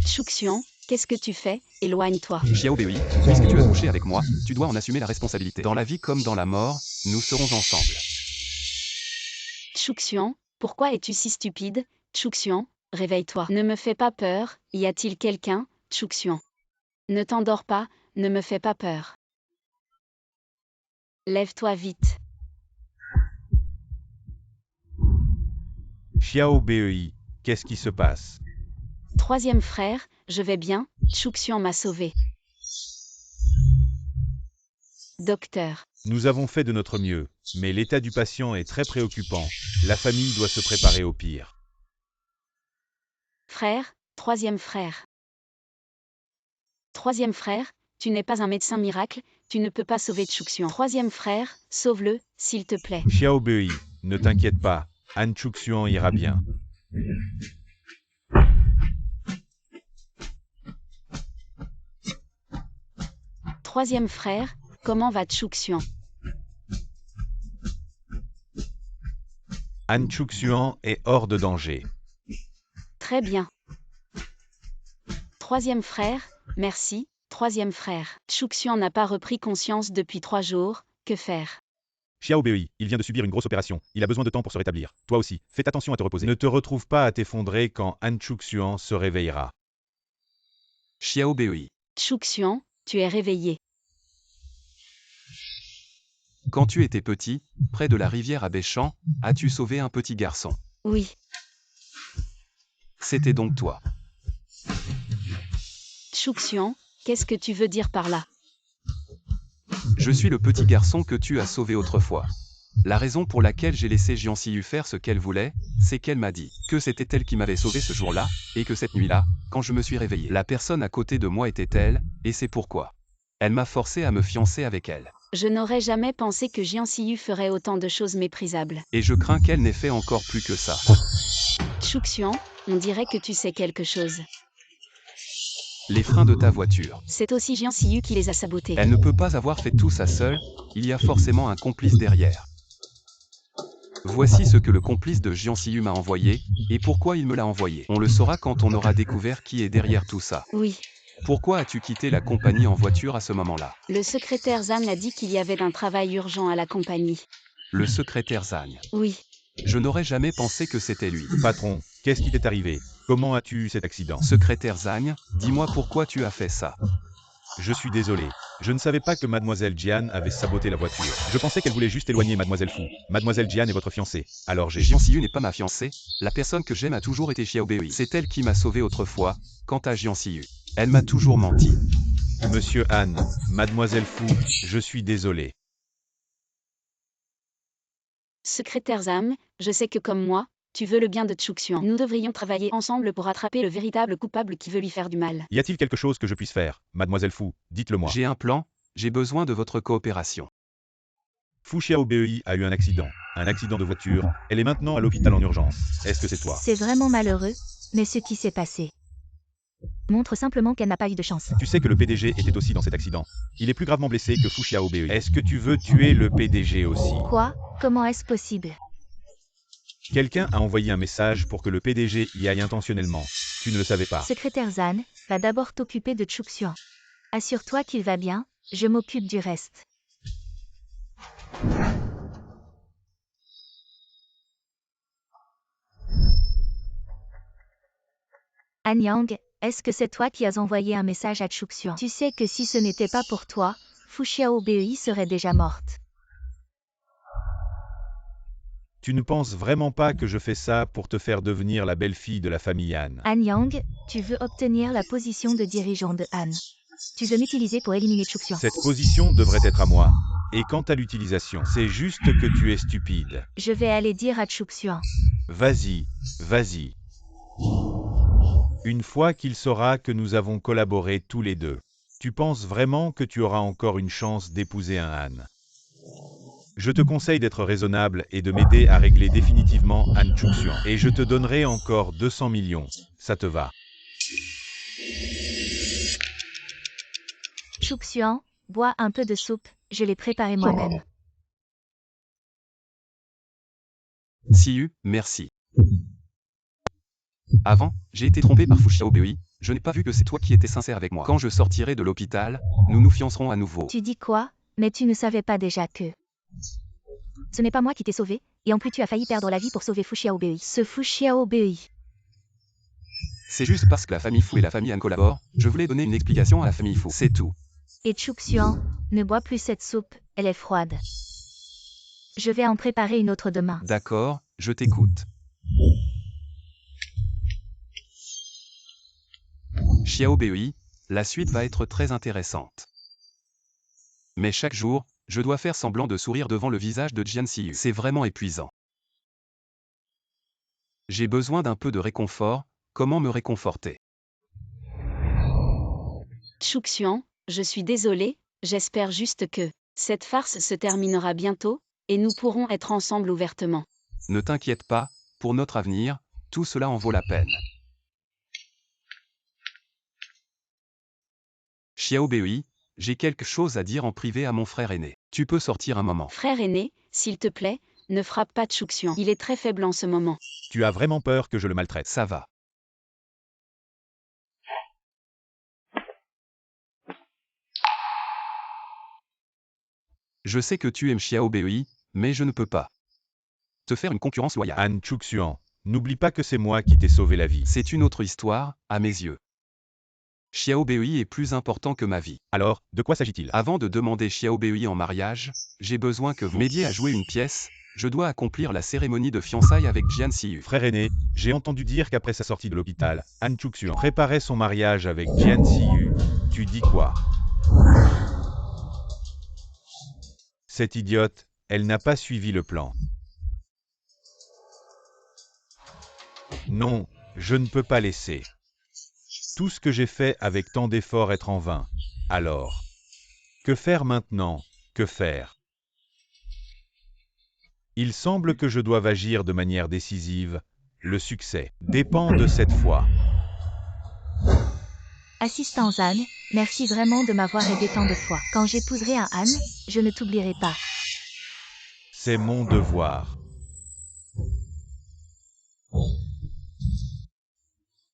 Chuxian, qu'est-ce que tu fais? Éloigne-toi. Xiaobei, puisque tu as couché avec moi, tu dois en assumer la responsabilité. Dans la vie comme dans la mort, nous serons ensemble. Chuxian, pourquoi es-tu si stupide? Chuxian, réveille-toi. Ne me fais pas peur, y a-t-il quelqu'un? Chuxian. Ne t'endors pas, ne me fais pas peur. Lève-toi vite. Xiaobei, qu'est-ce qui se passe? Troisième frère, je vais bien, Chuxian m'a sauvé. Docteur. Nous avons fait de notre mieux, mais l'état du patient est très préoccupant. La famille doit se préparer au pire. Frère, troisième frère. Troisième frère, tu n'es pas un médecin miracle, tu ne peux pas sauver Chuxian. Troisième frère, sauve-le, s'il te plaît. Xiaobei, ne t'inquiète pas, Han Chuxian ira bien. Troisième frère, comment va Chuxian? Han Chuxian est hors de danger. Très bien. Troisième frère, merci, troisième frère. Chuxian n'a pas repris conscience depuis 3 jours, que faire? Xiaobei, il vient de subir une grosse opération, il a besoin de temps pour se rétablir. Toi aussi, fais attention à te reposer. Ne te retrouve pas à t'effondrer quand Han Chuxian se réveillera. Xiaobei, Chuxian, tu es réveillé. quand tu étais petit, près de la rivière à Béchamp, as-tu sauvé un petit garçon? Oui. C'était donc toi. Chuxian, Qu'est-ce que tu veux dire par là? Je suis le petit garçon que tu as sauvé autrefois. La raison pour laquelle j'ai laissé Jian Siyu faire ce qu'elle voulait, c'est qu'elle m'a dit que c'était elle qui m'avait sauvé ce jour-là, et que cette nuit-là, quand je me suis réveillé, la personne à côté de moi était elle, et c'est pourquoi elle m'a forcé à me fiancer avec elle. Je n'aurais jamais pensé que Jian Siyu ferait autant de choses méprisables. Et je crains qu'elle n'ait fait encore plus que ça. Chouxian, on dirait que tu sais quelque chose. Les freins de ta voiture. C'est aussi Jian Siyu qui les a sabotés. Elle ne peut pas avoir fait tout ça seule, il y a forcément un complice derrière. Voici ce que le complice de Jian Siyu m'a envoyé, et pourquoi il me l'a envoyé. On le saura quand on aura découvert qui est derrière tout ça. Oui. Pourquoi as-tu quitté la compagnie en voiture à ce moment-là? Le secrétaire Zan a dit qu'il y avait un travail urgent à la compagnie. Le secrétaire Zagne. Oui. Je n'aurais jamais pensé que c'était lui. Patron, qu'est-ce qui t'est arrivé? Comment as-tu eu cet accident? Secrétaire Zagne, dis-moi pourquoi tu as fait ça. Je suis désolé. Je ne savais pas que Mademoiselle Jian avait saboté la voiture. Je pensais qu'elle voulait juste éloigner Mademoiselle Fu. Mademoiselle Jian est votre fiancée. Alors j'ai... Jian Siyu n'est pas ma fiancée, la personne que j'aime a toujours été Xiao Bei. C'est elle qui m'a sauvé autrefois, quant à Jian Siyu. Elle m'a toujours menti. Monsieur Han, Mademoiselle Fu, je suis désolé. Secrétaire Zam, je sais que comme moi, tu veux le bien de Chouxian. Nous devrions travailler ensemble pour attraper le véritable coupable qui veut lui faire du mal. Y a-t-il quelque chose que je puisse faire? Mademoiselle Fu, dites-le moi. J'ai un plan, j'ai besoin de votre coopération. Fu Xiaobei a eu un accident de voiture. Elle est maintenant à l'hôpital en urgence. Est-ce que c'est toi? C'est vraiment malheureux, mais ce qui s'est passé montre simplement qu'elle n'a pas eu de chance. Tu sais que le PDG était aussi dans cet accident. Il est plus gravement blessé que Fu Xiaobei. Est-ce que tu veux tuer le PDG aussi? Quoi? Comment est-ce possible? Quelqu'un a envoyé un message pour que le PDG y aille intentionnellement. Tu ne le savais pas. Secrétaire Zan, va d'abord t'occuper de Chouxian. Assure-toi qu'il va bien, je m'occupe du reste. Han Yang, est-ce que c'est toi qui as envoyé un message à Chouxian? Tu sais que si ce n'était pas pour toi, Fu Xiaobei serait déjà morte. Tu ne penses vraiment pas que je fais ça pour te faire devenir la belle-fille de la famille Han? Han Yang, tu veux obtenir la position de dirigeant de Han. Tu veux m'utiliser pour éliminer Chouxian. Cette position devrait être à moi. Et quant à l'utilisation, c'est juste que tu es stupide. Je vais aller dire à Chouxian. Vas-y, vas-y. Une fois qu'il saura que nous avons collaboré tous les deux, tu penses vraiment que tu auras encore une chance d'épouser un Han? Je te conseille d'être raisonnable et de m'aider à régler définitivement Han Chouxian. Et je te donnerai encore 200 millions. Ça te va? Chouxian, bois un peu de soupe, je l'ai préparée moi-même. Siyu, merci. Avant, j'ai été trompé par Fu Xiaobei, je n'ai pas vu que c'est toi qui étais sincère avec moi. Quand je sortirai de l'hôpital, nous nous fiancerons à nouveau. Tu dis quoi? Mais tu ne savais pas déjà que... Ce n'est pas moi qui t'ai sauvé, et en plus tu as failli perdre la vie pour sauver Fu Xiaobei. Ce Fu Xiaobei. C'est juste parce que la famille Fu et la famille Han collaborent, je voulais donner une explication à la famille Fu, c'est tout. Et Chouxian, ne bois plus cette soupe, elle est froide. Je vais en préparer une autre demain. D'accord, je t'écoute. Xiaobei, la suite va être très intéressante. Mais chaque jour, je dois faire semblant de sourire devant le visage de Jian Siyu. C'est vraiment épuisant. J'ai besoin d'un peu de réconfort, comment me réconforter? Chouxian, je suis désolé, j'espère juste que cette farce se terminera bientôt, et nous pourrons être ensemble ouvertement. Ne t'inquiète pas, pour notre avenir, tout cela en vaut la peine. Xiaobei, j'ai quelque chose à dire en privé à mon frère aîné. Tu peux sortir un moment. Frère aîné, s'il te plaît, ne frappe pas Chouxian. Il est très faible en ce moment. Tu as vraiment peur que je le maltraite? Ça va. Je sais que tu aimes Xiaobei, mais je ne peux pas te faire une concurrence loyale. Han Chouxian, n'oublie pas que c'est moi qui t'ai sauvé la vie. C'est une autre histoire, à mes yeux. Xiaobei est plus important que ma vie. Alors, de quoi s'agit-il? Avant de demander Xiaobei en mariage, j'ai besoin que vous m'aidiez à jouer une pièce, Je dois accomplir la cérémonie de fiançailles avec Jian Siyu. Frère aîné, j'ai entendu dire qu'après sa sortie de l'hôpital, Han Chuxian préparait son mariage avec Jian Siyu. Tu dis quoi? Cette idiote, elle n'a pas suivi le plan. Non, je ne peux pas laisser tout ce que j'ai fait avec tant d'efforts être en vain. Alors, que faire maintenant? Que faire? Il semble que je doive agir de manière décisive. Le succès dépend de cette fois. Assistant Han, merci vraiment de m'avoir aidé tant de fois. Quand j'épouserai un Han, je ne t'oublierai pas. C'est mon devoir.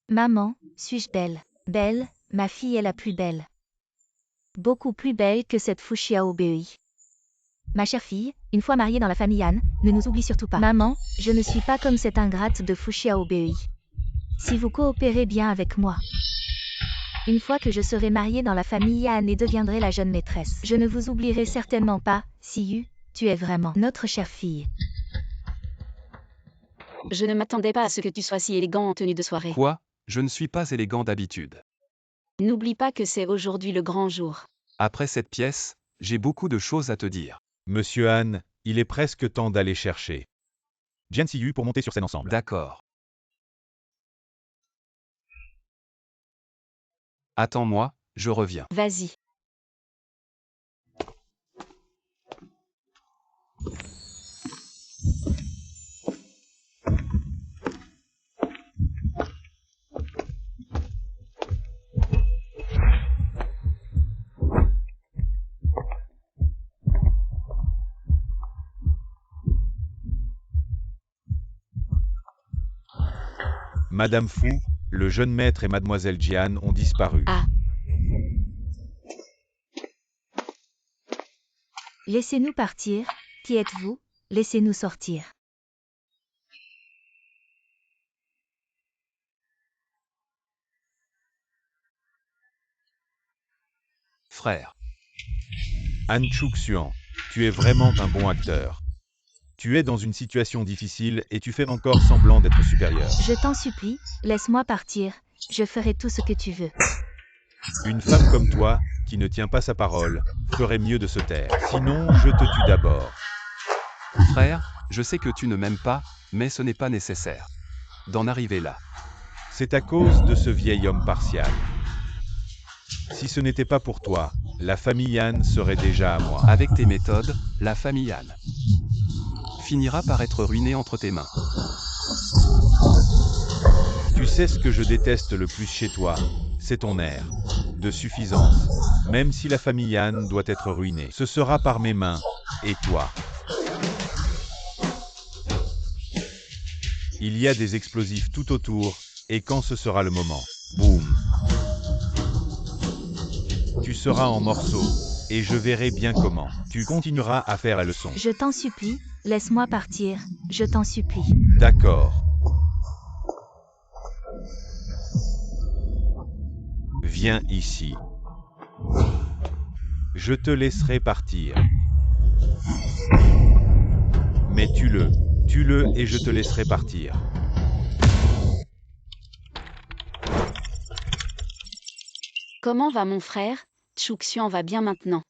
Maman, suis-je belle? Belle, ma fille est la plus belle. Beaucoup plus belle que cette Fu Xiaobei. Ma chère fille, une fois mariée dans la famille Han, ne nous oublie surtout pas. Maman, je ne suis pas comme cette ingrate de Fu Xiaobei. Si vous coopérez bien avec moi. Une fois que je serai mariée dans la famille Han et deviendrai la jeune maîtresse, je ne vous oublierai certainement pas. Siyu, tu es vraiment notre chère fille. Je ne m'attendais pas à ce que tu sois si élégant en tenue de soirée. Quoi? Je ne suis pas élégant d'habitude. N'oublie pas que c'est aujourd'hui le grand jour. Après cette pièce, j'ai beaucoup de choses à te dire. Monsieur Han, il est presque temps d'aller chercher Jian Siyu pour monter sur scène ensemble. D'accord. Attends-moi, je reviens. Vas-y. Madame Fu, le jeune maître et mademoiselle Jian ont disparu. Ah. Laissez-nous partir. Qui êtes-vous? Laissez-nous sortir. Frère. Han Chuxian, tu es vraiment un bon acteur. Tu es dans une situation difficile et tu fais encore semblant d'être supérieur. Je t'en supplie, laisse-moi partir. Je ferai tout ce que tu veux. Une femme comme toi, qui ne tient pas sa parole, ferait mieux de se taire. Sinon, je te tue d'abord. Frère, je sais que tu ne m'aimes pas, mais ce n'est pas nécessaire d'en arriver là. C'est à cause de ce vieil homme partial. Si ce n'était pas pour toi, la famille Han serait déjà à moi. Avec tes méthodes, la famille Han finira par être ruinée entre tes mains. Tu sais ce que je déteste le plus chez toi, c'est ton air de suffisance. Même si la famille Han doit être ruinée, ce sera par mes mains, et toi. Il y a des explosifs tout autour, et quand ce sera le moment, boum. Tu seras en morceaux, et je verrai bien comment. Tu continueras à faire la leçon. Je t'en supplie, laisse-moi partir. Je t'en supplie. D'accord. Viens ici. Je te laisserai partir. Mais tue-le et je te laisserai partir. Comment va mon frère? Chuxian va bien maintenant.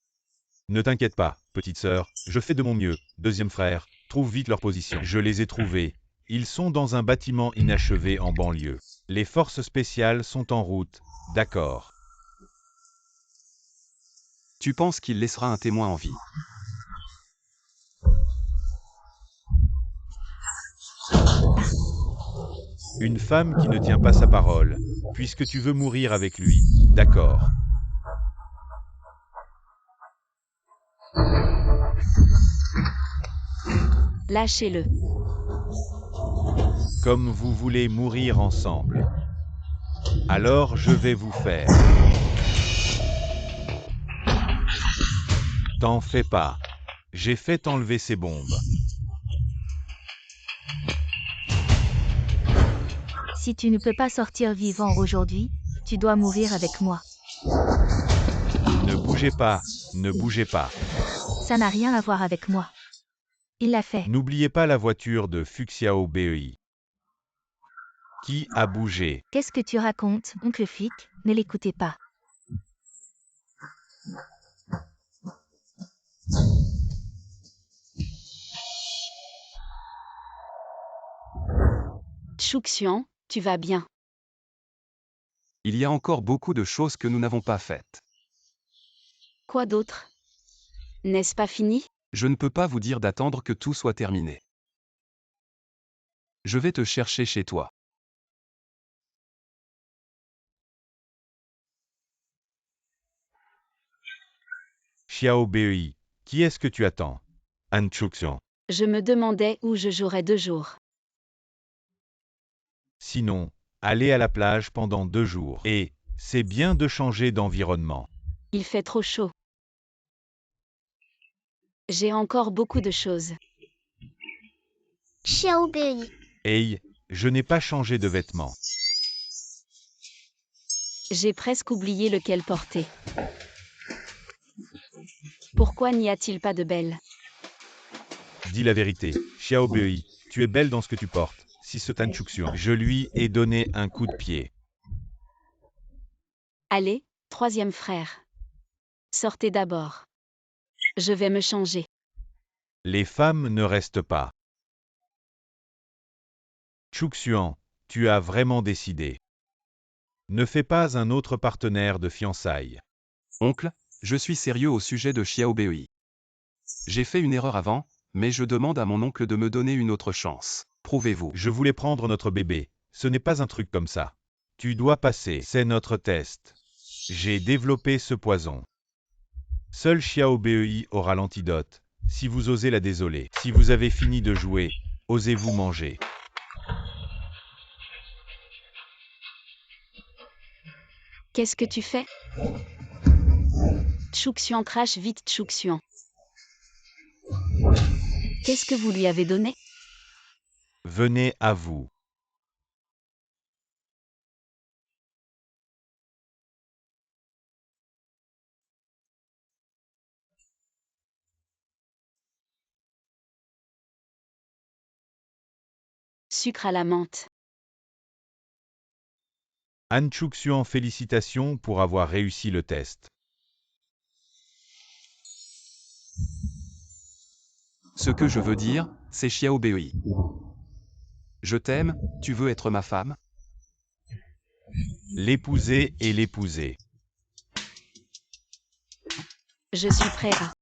Ne t'inquiète pas, petite sœur, je fais de mon mieux. Deuxième frère, trouve vite leur position. Je les ai trouvés. Ils sont dans un bâtiment inachevé en banlieue. Les forces spéciales sont en route. D'accord. Tu penses qu'il laissera un témoin en vie? Une femme qui ne tient pas sa parole, puisque tu veux mourir avec lui. D'accord. Lâchez-le. Comme vous voulez mourir ensemble. Alors je vais vous faire. T'en fais pas. J'ai fait enlever ces bombes. Si tu ne peux pas sortir vivant aujourd'hui, tu dois mourir avec moi. Ne bougez pas, ne bougez pas. Ça n'a rien à voir avec moi. Il l'a fait. N'oubliez pas la voiture de Fuxiao Bei. Qui a bougé? Qu'est-ce que tu racontes, oncle flic? Ne l'écoutez pas. Chouxian, tu vas bien. Il y a encore beaucoup de choses que nous n'avons pas faites. Quoi d'autre? N'est-ce pas fini? Je ne peux pas vous dire d'attendre que tout soit terminé. Je vais te chercher chez toi. Xiao Bei, qui est-ce que tu attends? Han Chuxian. Je me demandais où je jouerais 2 jours. Sinon, allez à la plage pendant 2 jours. Et, c'est bien de changer d'environnement. Il fait trop chaud. J'ai encore beaucoup de choses. Xiao Bei. Hey, je n'ai pas changé de vêtements. J'ai presque oublié lequel porter. Pourquoi n'y a-t-il pas de belle? Dis la vérité, Xiao Bei, tu es belle dans ce que tu portes. Si ce Tan Chuxian, je lui ai donné un coup de pied. Allez, 3e frère. Sortez d'abord. Je vais me changer. Les femmes ne restent pas. Chuxian, tu as vraiment décidé. Ne fais pas un autre partenaire de fiançailles. Oncle, je suis sérieux au sujet de Xiao Bei. J'ai fait une erreur avant, mais je demande à mon oncle de me donner une autre chance. Prouvez-vous. Je voulais prendre notre bébé. Ce n'est pas un truc comme ça. Tu dois passer. C'est notre test. J'ai développé ce poison. Seul Xiao Bei aura l'antidote. Si vous osez la désoler. Si vous avez fini de jouer, osez-vous manger. Qu'est-ce que tu fais? Chouxian crache vite Chouxian. Qu'est-ce que vous lui avez donné? Venez à vous. Sucre à la menthe. Han Chuxian, félicitations pour avoir réussi le test. Ce que je veux dire, c'est Xiao Bei. Je t'aime, tu veux être ma femme? L'épouser et l'épouser. Je suis prêt à...